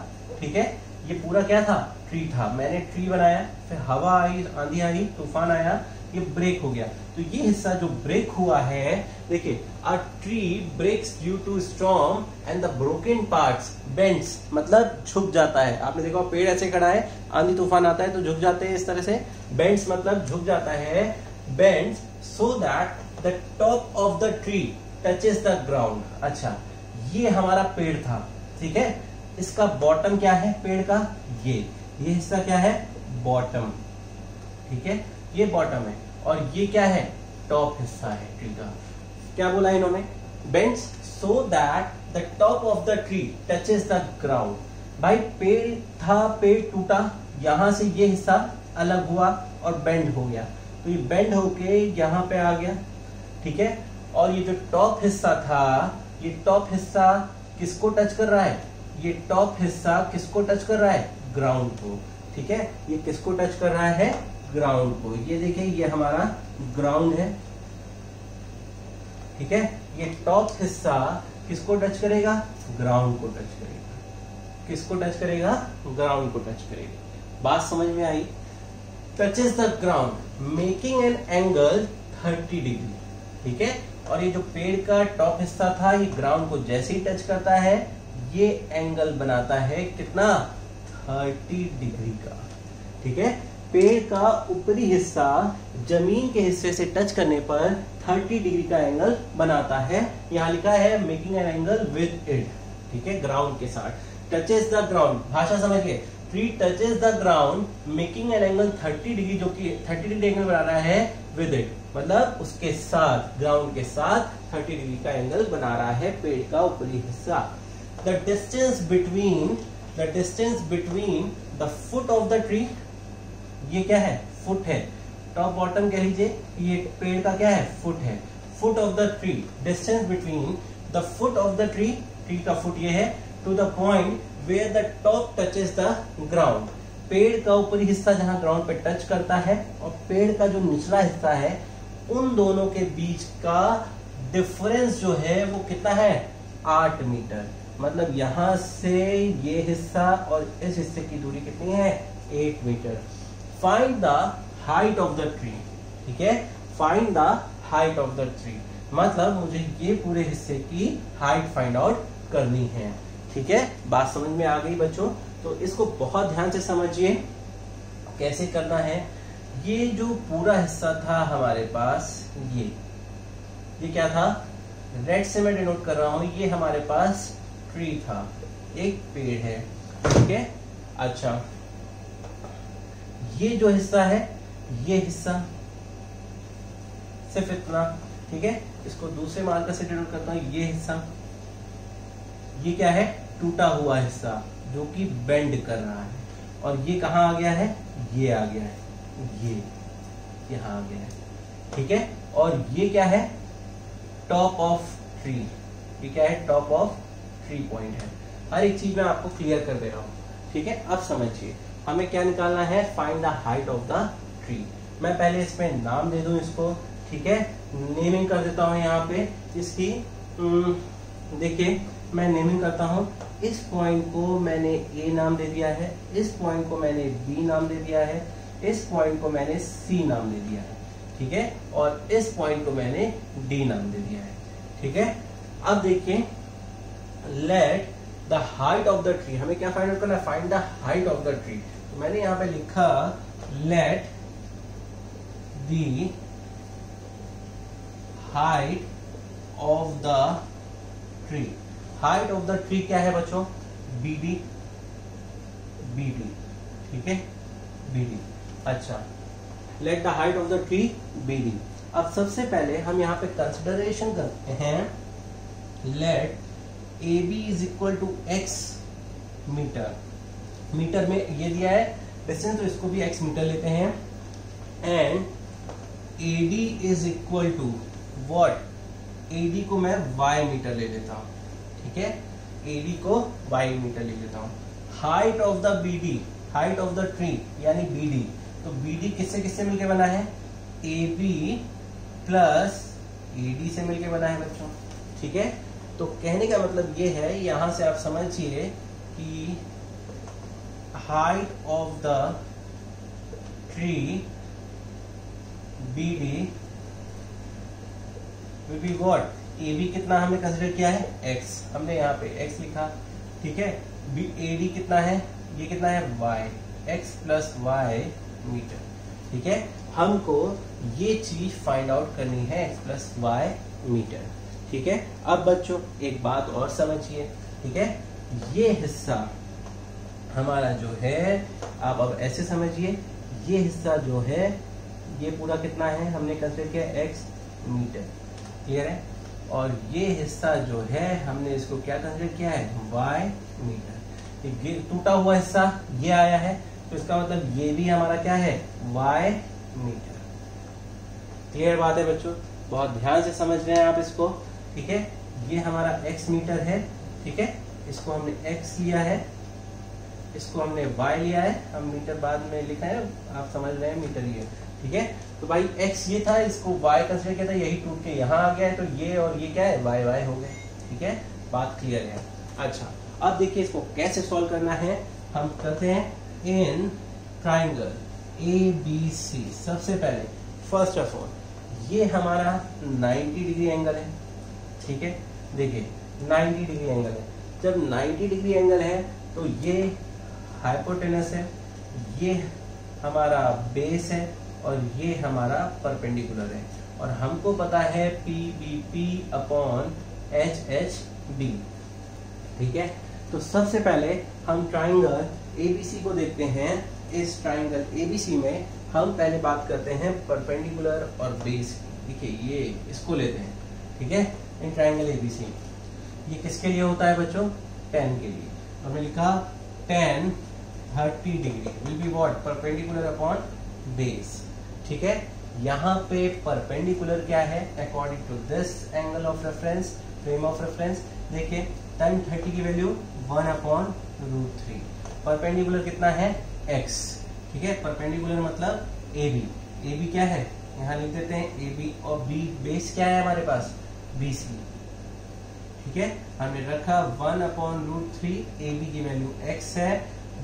A: ठीक है, ये पूरा क्या था, ट्री था। मैंने ट्री बनाया, फिर हवा आई, आंधी आई, तूफान आया, ये ब्रेक हो गया। तो ये हिस्सा जो ब्रेक हुआ है, देखिए, a tree breaks due to storm and the broken parts bends, मतलब झुक जाता है। आपने देखा पेड़ ऐसे खड़ा है, आंधी तूफान आता है तो झुक जाते हैं इस तरह से। बेंड्स मतलब झुक जाता है, bends so that the top of the tree touches the ground. अच्छा, ये हमारा पेड़ था, ठीक है, इसका बॉटम क्या है पेड़ का, ये हिस्सा क्या है, बॉटम, ठीक है, ये बॉटम है, और ये क्या है, टॉप हिस्सा है ट्री का। क्या बोला इन्होंने, bends so that the top of the tree touches the ground. भाई पेड़ था, पेड़ टूटा, यहां से ये हिस्सा अलग हुआ और बेंड हो गया, तो ये बेंड होके यहां पे आ गया, ठीक है, और ये जो टॉप हिस्सा था, ये टॉप हिस्सा किसको टच कर रहा है, ये टॉप हिस्सा किसको टच कर रहा है, ग्राउंड को, ठीक है, ये किसको टच कर रहा है, ग्राउंड को। ये देखिए ये हमारा ग्राउंड है, ठीक है, ये टॉप हिस्सा किसको टच करेगा, ग्राउंड को टच करेगा, किसको टच करेगा, ग्राउंड को टच करेगा। बात समझ में आई, touches the ground making an angle 30 degree, ठीक है, और ये जो पेड़ का टॉप हिस्सा था, ये ग्राउंड को जैसे ही टच करता है, ये एंगल बनाता है कितना, 30 डिग्री का, ठीक है। पेड़ का ऊपरी हिस्सा जमीन के हिस्से से टच करने पर 30 डिग्री का एंगल बनाता है। यहाँ लिखा है making an angle with it, ठीक है, ग्राउंड के साथ। टचेस द ग्राउंड, भाषा समझिए, tree touches the ground making an angle 30 degree, जो कि 30 डिग्री एंगल बना रहा है विद इट, मतलब उसके साथ, ग्राउंड के साथ 30 डिग्री का एंगल बना रहा है पेड़ का ऊपरी हिस्सा। The distance between the foot of the tree, ये क्या है, फुट है, टॉप बॉटम कह लीजिए, ये पेड़ का क्या है, फुट है, foot of the tree, distance between the foot of the tree, tree का फुट ये है, to the point where the top touches the ground, पेड़ का ऊपरी हिस्सा जहां ग्राउंड पे टच करता है और पेड़ का जो निचला हिस्सा है, उन दोनों के बीच का डिफरेंस जो है वो कितना है, 8 मीटर। मतलब यहां से ये हिस्सा और इस हिस्से की दूरी कितनी है, 8 metre. Find the height of the tree, ठीक है, find the height of the tree, मतलब मुझे ये पूरे हिस्से की हाइट फाइंड आउट करनी है, ठीक है। बात समझ में आ गई बच्चों, तो इसको बहुत ध्यान से समझिए कैसे करना है। ये जो पूरा हिस्सा था हमारे पास, ये क्या था, रेड से मैं डिनोट कर रहा हूं, ये हमारे पास ट्री था, एक पेड़ है, ठीक है। अच्छा, ये जो हिस्सा है, ये हिस्सा सिर्फ इतना, ठीक है, इसको दूसरे मार्कर से डिनोट करता हूं, ये हिस्सा, ये क्या है, टूटा हुआ हिस्सा जो कि बेंड कर रहा है, और ये कहां आ गया है, ये आ गया है, ये यहां आ गया है, ठीक है। और ये क्या है, टॉप ऑफ ट्री, ये क्या है, टॉप ऑफ ट्री पॉइंट है। हर एक चीज मैं आपको क्लियर कर दे रहा हूं, ठीक है। अब समझिए हमें क्या निकालना है, find the height of the tree. मैं पहले इसमें नाम दे दूं इसको, ठीक है, नेमिंग कर देता हूं यहाँ पे इसकी। देखिए मैं नेमिंग करता हूं, इस पॉइंट को मैंने ए नाम दे दिया है, इस पॉइंट को मैंने बी नाम दे दिया है, इस पॉइंट को मैंने सी नाम दे दिया है, ठीक है, और इस पॉइंट को मैंने डी नाम दे दिया है, ठीक है। अब देखिए, late the height of the tree, हमें क्या फाइंड आउट करना है, find the height of the tree. तो मैंने यहां पे लिखा late the height of the tree. Height of the tree क्या है बच्चों, BD, ठीक है, BD। अच्छा, late the height of the tree BD। अब सबसे पहले हम यहाँ पे कंसिडरेशन करते हैं, let AB is equal to x metre. Metre में ये दिया है डिस्टेंस, तो इसको भी x मीटर लेते हैं। And AD is equal to what, AD को मैं y मीटर ले लेता हूँ, ठीक है, AD को y मीटर ले लेता हूँ। Height of the BD, height of the tree यानी BD, तो BD किससे किससे मिलके बना है, AB प्लस AD से मिलके बना है बच्चों, ठीक है। तो कहने का मतलब ये है, यहां से आप समझिए कि height of the tree BD will be what, AB कितना हमने कंसीडर किया है, x, हमने यहाँ पे x लिखा, ठीक है। AD कितना है, ये कितना है y, x plus y metre, ठीक है। हमको ये चीज फाइंड आउट करनी है, x प्लस y मीटर, ठीक है। अब बच्चों एक बात और समझिए, ठीक है, ये हिस्सा हमारा जो है, आप अब ऐसे समझिए, ये हिस्सा जो है ये पूरा कितना है, हमने कंसीडर किया x मीटर, क्लियर है। और ये हिस्सा जो है हमने इसको क्या कंसीडर किया है, y मीटर। ये टूटा हुआ हिस्सा ये आया है, तो इसका मतलब ये भी हमारा क्या है, y मीटर। क्लियर बात है बच्चों, बहुत ध्यान से समझ रहे हैं आप इसको, ठीक है। ये हमारा x मीटर है, ठीक है, इसको हमने x लिया है, इसको हमने y लिया है, हम मीटर बाद में लिखा है, आप समझ रहे हैं मीटर ये, ठीक है। तो भाई x ये था, इसको y कंसीडर किया था, यही टूट के यहाँ आ गया है, तो ये और ये क्या है, y हो गए, ठीक है, बात क्लियर है। अच्छा, अब देखिए इसको कैसे सॉल्व करना है, हम करते हैं इन ट्राइंगल ABC। सबसे पहले फर्स्ट ऑफ ऑल ये हमारा 90 डिग्री एंगल है, ठीक है, देखिए 90 डिग्री एंगल है। जब 90 डिग्री एंगल है तो ये हाइपोटेनस है, ये हमारा बेस है और ये हमारा परपेंडिकुलर है, और हमको पता है PBP अपॉन HHB, ठीक है। तो सबसे पहले हम ट्राइंगल ABC को देखते हैं। इस ट्राइंगल ABC में हम पहले बात करते हैं परपेंडिकुलर और बेस की। देखिए ये इसको लेते हैं, ठीक है, इन ट्राइंगल ABC। ये किसके लिए होता है बच्चों, tan के लिए। हमने लिखा tan 30 degree will be what, perpendicular upon base, ठीक है। यहाँ पे परपेंडिकुलर क्या है, according to this angle of reference, frame of reference. देखिए tan 30 की वैल्यू 1/√3, परपेंडिकुलर कितना है x, ठीक है। परपेंडिकुलर मतलब AB क्या है, यहाँ लिख देते हैं AB, और B बेस क्या है हमारे पास, BC, ठीक है। हमने रखा 1/√3, AB की वैल्यू x है,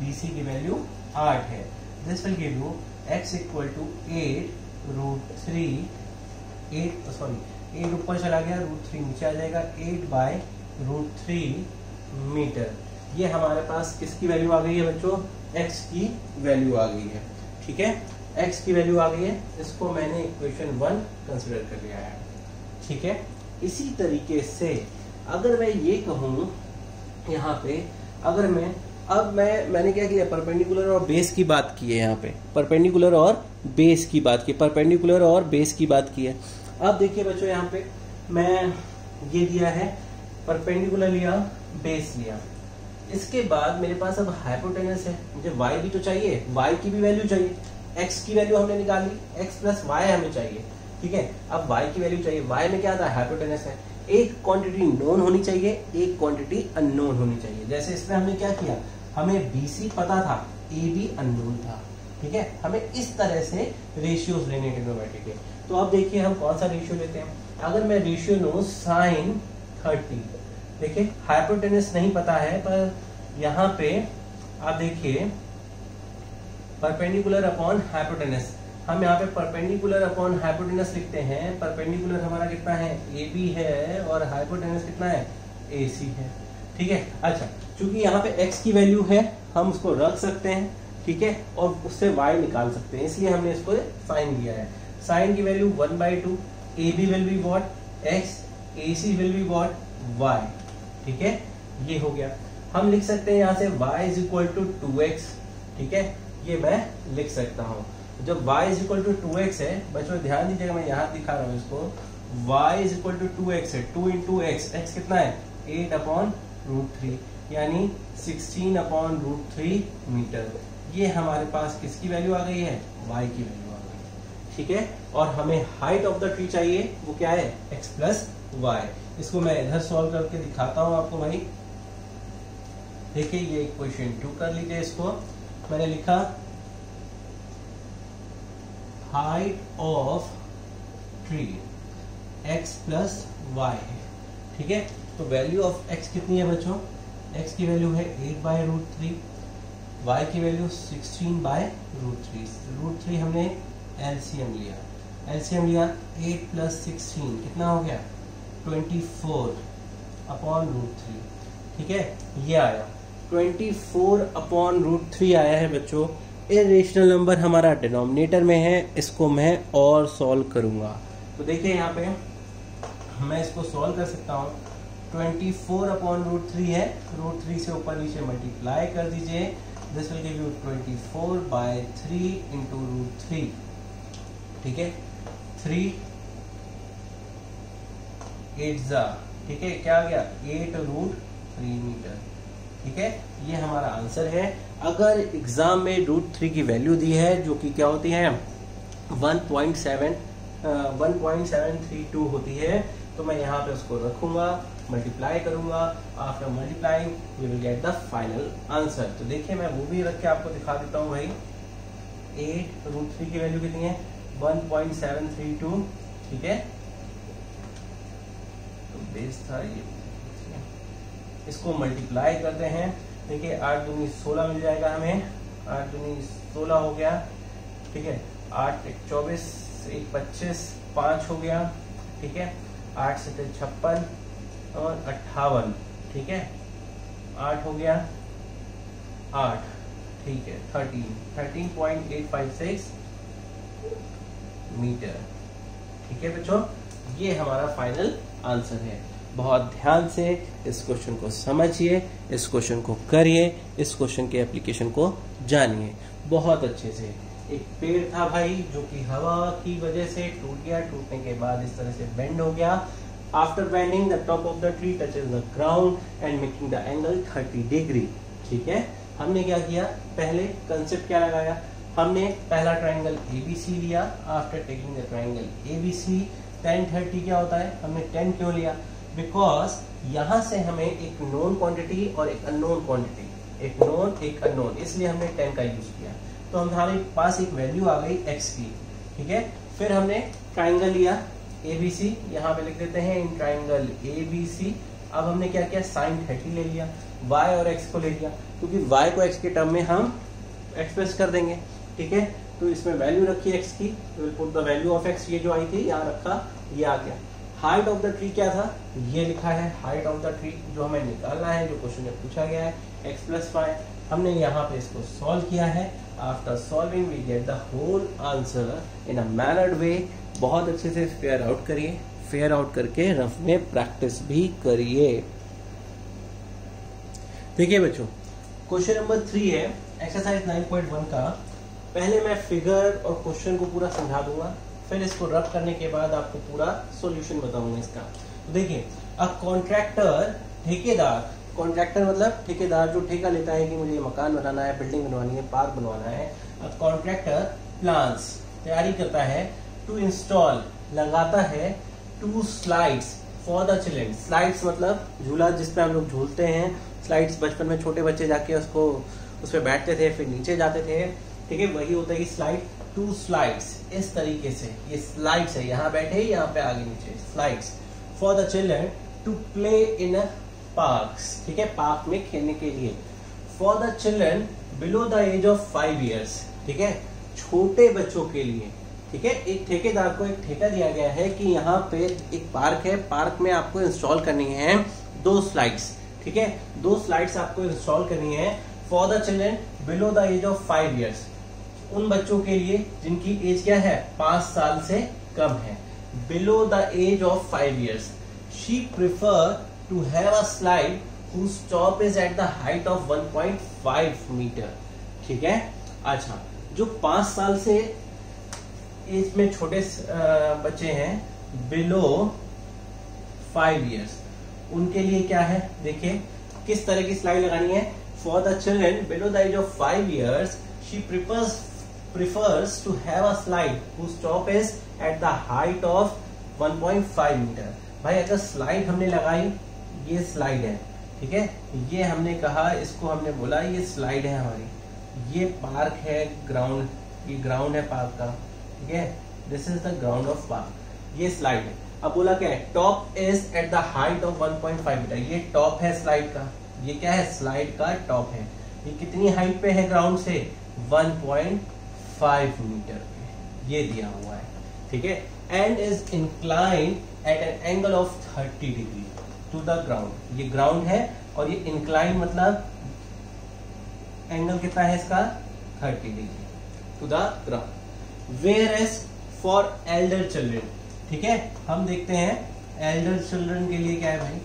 A: BC की वैल्यू 8 है। This will give you x equal to 8√3, 8 ऊपर चला गया, √3 नीचे आ जाएगा, 8/√3 मीटर। ये हमारे पास किसकी वैल्यू आ गई है बच्चों, x की वैल्यू आ गई है, ठीक है, x की वैल्यू आ गई है। इसको मैंने इक्वेशन 1 कंसिडर कर लिया है, ठीक है। इसी तरीके से अगर मैं ये कहूँ यहाँ पे, अगर मैंने क्या किया, परपेंडिकुलर और बेस की बात की है, यहाँ पे परपेंडिकुलर और बेस की बात की, परपेंडिकुलर और बेस की बात की है। अब देखिए बच्चों यहाँ पे मैं ये दिया है, परपेंडिकुलर लिया, बेस लिया, इसके बाद मेरे पास अब हाइपोटेनस है, मुझे y भी तो चाहिए, y की भी वैल्यू चाहिए, x की वैल्यू हमने निकाली, x प्लस y हमें चाहिए, ठीक है। अब y की वैल्यू चाहिए, y में क्या था, हाइपोटेनस है, एक क्वांटिटी नोन होनी चाहिए, एक क्वांटिटी अननोन होनी चाहिए। जैसे इसमें हमने क्या किया, हमें BC पता था, AB अननोन था, ठीक है। हमें इस तरह से रेशियोज लेने ट्रिग्नोमेट्री के। तो अब देखिए हम कौन सा रेशियो लेते हैं, अगर मैं रेशियो लूं sin 30, देखिए हाइपोटेनस नहीं पता है, पर यहाँ पे आप देखिए परपेंडिकुलर अपॉन हाइपोटेनस, हम यहाँ पे परपेंडिकुलर अपॉन हाइपोटेनस लिखते हैं। परपेंडिकुलर हमारा कितना है, AB है, और हाइपोटेनस कितना है, AC है, ठीक है। अच्छा, चूंकि यहाँ पे x की वैल्यू है, हम उसको रख सकते हैं, ठीक है, और उससे y निकाल सकते हैं, इसलिए हमने इसको साइन दिया है। साइन की value 1/2, AB will be what, x, AC will be what, y, ठीक है। ये हो गया। हम लिख सकते हैं यहाँ से y is equal to 2x, ठीक है, ये मैं लिख सकता हूँ। जब y is equal to 2x है, बच्चों ध्यान दीजिएगा, मैं यहाँ दिखा रहा हूँ इसको, y is equal to 2x है, 2 इंटू एक्स, एक्स कितना है 8 अपॉन रूट 3, यानी 16 अपॉन रूट 3 मीटर। ये हमारे पास किसकी वैल्यू आ गई है, y की वैल्यू आ गई है, ठीक है। और हमें हाइट ऑफ द ट्री चाहिए, वो क्या है x प्लस वाई। इसको मैं इधर सॉल्व करके दिखाता हूं आपको भाई। देखिए ये इक्वेशन 2 कर लीजिए, इसको मैंने लिखा height of tree x plus y है, ठीक है। तो वैल्यू ऑफ x कितनी है बच्चों, x की वैल्यू है 8 बाय रूट 3, y की वैल्यू 16 बाय रूट 3। रूट 3 हमने एलसीएम लिया, एलसीएम लिया 8 प्लस 16 कितना हो गया 24 अपॉन रूट 3, ठीक है। ये आया 24 अपॉन रूट 3 आया है बच्चों। इरेशनल नंबर हमारा डिनोमिनेटर में है, इसको मैं और सॉल्व करूंगा। तो देखिए यहाँ पे मैं इसको सॉल्व कर सकता हूँ। 24 अपॉन रूट 3 है, रूट 3 से ऊपर नीचे मल्टीप्लाई कर दीजिए, this will give you 24 by 3 into root 3, ठीक है। 3 8 जा, ठीक है, क्या आ गया 8 रूट 3 मीटर, ठीक है। ये हमारा आंसर है। अगर एग्जाम में रूट 3 की वैल्यू दी है जो कि क्या होती है 1.732 होती है, तो मैं यहाँ पे उसको रखूंगा, मल्टीप्लाई करूंगा, after multiplying we will get the final answer. तो देखिए मैं वो भी रख के आपको दिखा देता हूँ भाई। 8 रूट 3 की वैल्यू कितनी है 1.732, ठीक है। तो बेस था ये, इसको मल्टीप्लाई करते हैं। देखिए 8 दूनी 16 मिल जाएगा हमें, 8 दूनी 16 हो गया, ठीक है। 8 1 24, 1 25, 5 हो गया, ठीक है। 8 से 56 और 58, ठीक है। 8 हो गया 8, ठीक है। 13.856 मीटर, ठीक है बच्चों। ये हमारा फाइनल आंसर है। बहुत ध्यान से इस क्वेश्चन को समझिए, इस क्वेश्चन को करिए, इस क्वेश्चन के एप्लीकेशन को जानिए बहुत अच्छे से। एक पेड़ था भाई जो कि हवा की वजह से टूट गया, टूटने के बाद इस तरह से बेंड हो गया। After bending the top of the tree touches the ground and making the angle 30 degree, ठीक है। हमने क्या किया, पहले कंसेप्ट क्या लगाया, हमने पहला ट्राइंगल ABC लिया। After taking the triangle ABC tan 30 क्या होता है, हमने 10 क्यों लिया, बिकॉज यहां से हमें एक नोन क्वांटिटी और एक अननोन क्वांटिटी, एक नोन एक अननोन, इसलिए हमने 10 का यूज किया। तो हमारे पास एक वैल्यू आ गई x की, ठीक है। फिर हमने ट्राइंगल लिया ABC, यहाँ पे लिख देते हैं इन ट्राइंगल ABC। अब हमने क्या किया, sin 30 ले लिया, y और x को ले लिया, क्योंकि y को x के टर्म में हम एक्सप्रेस कर देंगे, ठीक है। तो इसमें वैल्यू रखी x की, तो put the value of x, ये जो आई थी यहाँ रखा, ये आ गया। हाइट ऑफ द ट्री क्या था, ये लिखा है हाइट ऑफ द ट्री, जो हमें निकालना है, जो क्वेश्चन में पूछा गया है x प्लस 5। हमने यहाँ पे इसको सॉल्व किया है। After solving we get the whole answer in a mannered way. बहुत अच्छे से फेयर आउट करिए, फेयर आउट करके रफ में प्रैक्टिस भी करिए। देखिए बच्चों, क्वेश्चन नंबर 3 है एक्सरसाइज 9.1 का। पहले मैं फिगर और क्वेश्चन को पूरा समझा दूंगा, फिर इसको रब करने के बाद आपको पूरा सॉल्यूशन बताऊंगा इसका। तो देखिए, अ कॉन्ट्रैक्टर, ठेकेदार, कॉन्ट्रैक्टर मतलब ठेकेदार जो ठेका लेता है कि मुझे मकान बनाना है, बिल्डिंग बनवानी है, पार्क बनवाना है। अ कॉन्ट्रैक्टर प्लान्स, तैयारी करता है, टू इंस्टॉल, लगाता है, 2 slides for the children. Slides मतलब झूला जिसपे हम लोग झूलते हैं। स्लाइड्स बचपन में छोटे बच्चे जाके उसको उस पर बैठते थे, फिर नीचे जाते थे, ठीक है, वही होता है कि स्लाइड। 2 स्लाइड्स, इस तरीके से ये स्लाइड्स है, यहाँ बैठे यहाँ पे आगे नीचे slides for the children to play in parks, ठीक है, पार्क में खेलने के लिए। For the children below the age of 5 years, ठीक है, छोटे बच्चों के लिए, ठीक है। एक ठेकेदार को एक ठेका दिया गया है कि यहाँ पे एक पार्क है, पार्क में आपको इंस्टॉल करनी है 2 स्लाइड्स, ठीक है, 2 स्लाइड्स आपको इंस्टॉल करनी है for the children below the age of 5 years, उन बच्चों के लिए जिनकी एज क्या है 5 साल से कम है। Below the age of 5 years, she prefer to have a slide whose top is at the height of 1.5 metre, ठीक है। अच्छा, जो 5 साल से एज में छोटे बच्चे हैं बिलो 5 years, उनके लिए क्या है, देखिए किस तरह की स्लाइड लगानी है. For the children below the age of 5 years she prefers to have a slide whose top is at the height of 1.5 meter. भाई अगर स्लाइड हमने लगाई, ये स्लाइड है, ठीक है, ये हमने कहा, इसको हमने बोला ये स्लाइड है हमारी, ये पार्क है, ग्राउंड, ये ग्राउंड है पार्क का, ठीक है, this is the ground of park, ये स्लाइड है. अब बोला क्या है, top is at the height of 1.5 metre, ये टॉप है स्लाइड का, ये क्या है, स्लाइड का टॉप है. ये कितनी हाइट पे है ग्राउंड से, 1.5 मीटर पे, ये दिया हुआ है, ठीक है. And is inclined at an angle of 30 degree to the ground. ये ग्राउंड है और ये इंक्लाइन मतलब एंगल कितना है इसका, 30 degree to the ground. Whereas for elder children, ठीक है, हम देखते हैं एल्डर चिल्ड्रन के लिए क्या है भाई.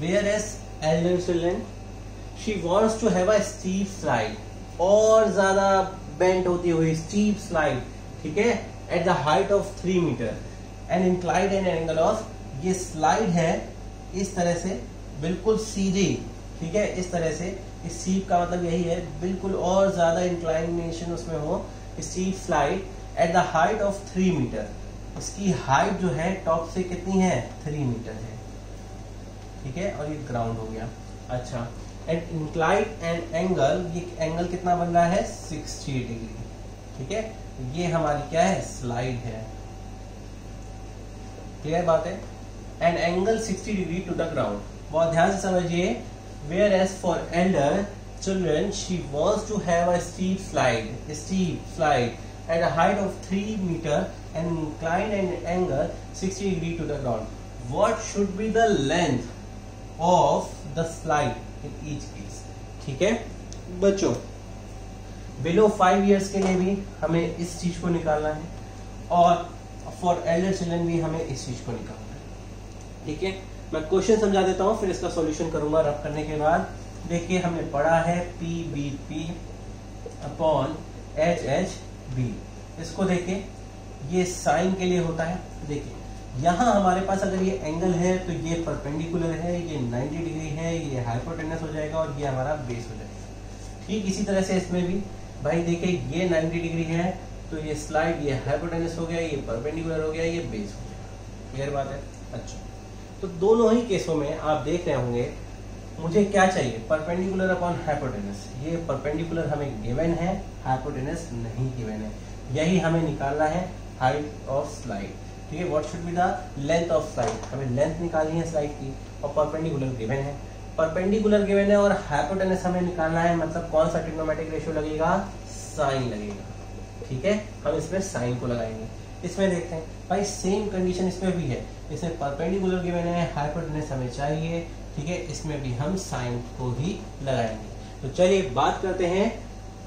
A: Whereas elder children she wants to have a steep slide, और ज्यादा बेंट होती हुई स्टीप स्लाइड, ठीक है, at the height of 3 metre and inclined an angle of, ये स्लाइड है इस तरह से बिल्कुल सीधी, ठीक है, इस तरह से, इस सीप का मतलब यही है, बिल्कुल और ज्यादा इंक्लाइनेशन उसमें हो, steep slide at the height of 3 metre. इसकी हाइट जो है टॉप से कितनी है, 3 मीटर है, ठीक है, और ये ग्राउंड हो गया. अच्छा, एंड इंक्लाइंड एन एंगल, ये एंगल कितना बन रहा है, 60 डिग्री, ठीक है, ये हमारी क्या है, स्लाइड है. क्लियर बात है. And angle 60 degree to the ground, बहुत ध्यान से समझिए. Whereas for elder children she wants to have a steep slide at a height of 3 meter and inclined an angle 60 degree to the ground. What should be the length of the slide in each case? ठीक है बच्चों, below 5 years के लिए भी हमें इस चीज को निकालना है और फॉर एल्डर चिल्ड्रन भी हमें इस चीज को निकालना है. ठीक है, मैं क्वेश्चन समझा देता हूं, फिर इसका सॉल्यूशन करूंगा रब करने के बाद. देखिए हमने पढ़ा है PBP अपॉन HHB. इसको देखिए, ये साइन के लिए होता है. देखिए यहां हमारे पास अगर ये एंगल है तो ये परपेंडिकुलर है, ये 90 डिग्री है, ये हाइपोटेनस हो जाएगा और ये हमारा बेस हो जाएगा. ठीक इसी तरह से इसमें भी भाई देखिए ये 90 डिग्री है तो ये स्लाइड, ये हाइपोटेनस हो गया, ये परपेंडिकुलर हो गया, ये बेस हो जाएगा. क्लियर बात है. अच्छा, तो दोनों ही केसों में आप देख रहे होंगे मुझे क्या चाहिए, परपेंडिकुलर अपॉन हाइपोटेनस. ये परपेंडिकुलर हमें गिवन है, हाइपोटेनस नहीं गिवन है, यही हमें निकालना है हाइट ऑफ स्लाइड. ठीक है, what should be the length of slide, हमें लेंथ निकालनी है स्लाइड की, और परपेंडिकुलर गिवन है, परपेंडिकुलर गिवन है और हाइपोटेनस हमें निकालना है, मतलब कौन सा ट्रिग्नोमेट्रिक रेशियो लगेगा, साइन लगेगा. ठीक है, हम इसमें साइन को लगाएंगे. इसमें देखते हैं भाई सेम कंडीशन इसमें भी है, इसमें परपेंडिकुलर गिवन है, हाइपोटेनस हमें चाहिए. ठीक है, इसमें भी हम साइन को ही लगाएंगे. तो चलिए बात करते हैं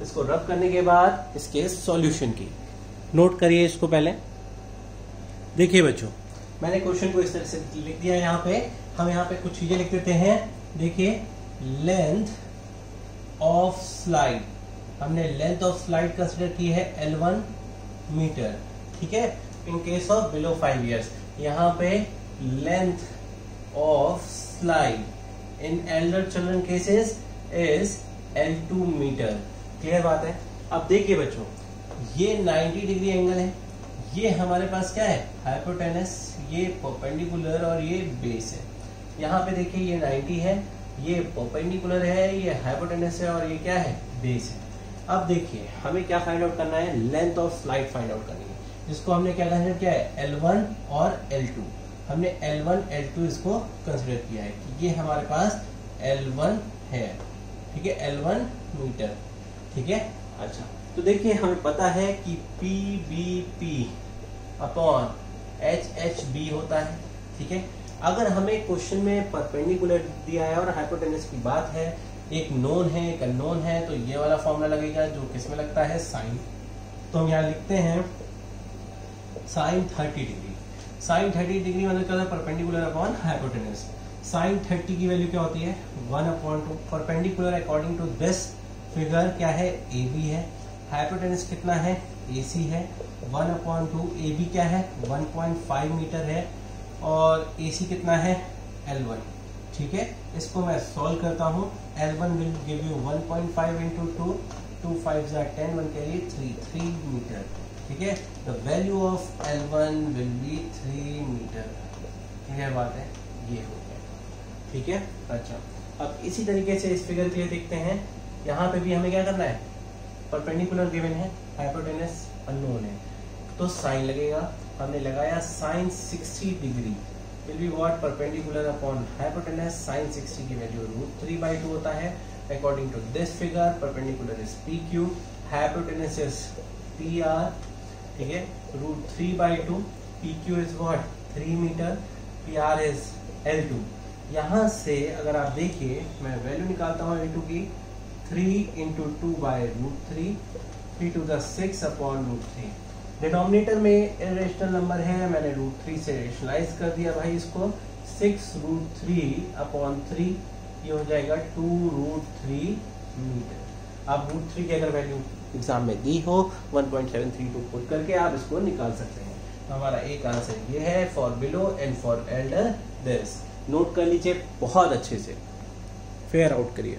A: इसको रब करने के बाद इसके सॉल्यूशन की. नोट करिए इसको पहले. देखिए बच्चों, मैंने क्वेश्चन को इस तरह से लिख दिया. यहाँ पे हम यहाँ पे कुछ चीजें लिख देते हैं. देखिए लेंथ ऑफ स्लाइड, हमने लेंथ ऑफ स्लाइड कंसिडर की है L1 मीटर. ठीक है, in case of below 5 years. यहाँ पे length of slide in elder children cases is L2 metre. Clear बात है. अब देखिए बच्चों, ये 90 डिग्री एंगल है, ये हमारे पास क्या है, हाइपोटेनस, ये परपेंडिकुलर और ये बेस है. यहाँ पे देखिए ये 90 है, ये परपेंडिकुलर है, ये हाइपोटेनस है और ये क्या है, बेस है. अब देखिए हमें क्या फाइंड आउट करना है, length of slide find out करनी है, जिसको हमने क्या कंसिडर किया है, L1 और L2. हमने L1 L2 इसको कंसिडर किया है कि ये हमारे पास L1 है. ठीक है, L1 मीटर. ठीक है. अच्छा, तो देखिए हमें पता है कि PBP अपॉन HHB होता है. ठीक है, अगर हमें क्वेश्चन में परपेंडिकुलर दिया है और हाइपोटेनस की बात है, एक नोन है एक अननोन है, तो ये वाला फॉर्मूला लगेगा जो किसमें लगता है, साइन. तो हम यहाँ लिखते हैं साइन 30 डिग्री. साइन 30 डिग्री मतलब क्या होता है, परपेंडिकुलर अपॉन हाइपोटेनस. साइन 30 की वैल्यू क्या होती है, 1/2. Perpendicular according to this figure क्या है, AB है. हाइपोटेनस कितना है, AC है 1/2, AB क्या है 1.5 मीटर है, और AC कितना है L1। ठीक है, इसको मैं सॉल्व करता हूँ। L1 will give you 1.5 into 2, 2 5 10, 1 के लिए 3 मीटर। ठीक है, the value of L1 will be 3 metre. Clear बात है, ये हो गया। ठीक है, अच्छा अब इसी तरीके से इस फिगर के लिए देखते हैं। यहाँ पे भी हमें क्या करना है, परपेंडिकुलर गिवन है, हाइपोटेनस अननोन है, तो साइन लगेगा। हमने लगाया sine 60 degree will be what, perpendicular upon hypotenuse. Sine 60 की वैल्यू √3/2 होता है। According to this figure perpendicular is PQ, hypotenuse is PR। ठीक है, √3/2, PQ is what 3 metre, PR is L2। यहां से अगर आप देखिए, मैं वैल्यू निकालता हूं L2 की, 3 into 2/√3, 3 to the 6 upon √3। Denominator में इरेशनल नंबर है, मैंने √3 से रेशनलाइज कर दिया भाई इसको, 6√3 अपॉन 3, ये हो जाएगा 2√3 मीटर। आप √3 की अगर वैल्यू एग्जाम में दी हो 1.732 पुट करके आप इसको निकाल सकते हैं। हमारा एक आंसर ये है for below and for Elder this. Note कर लीजिए बहुत अच्छे से, फेयर आउट करिए।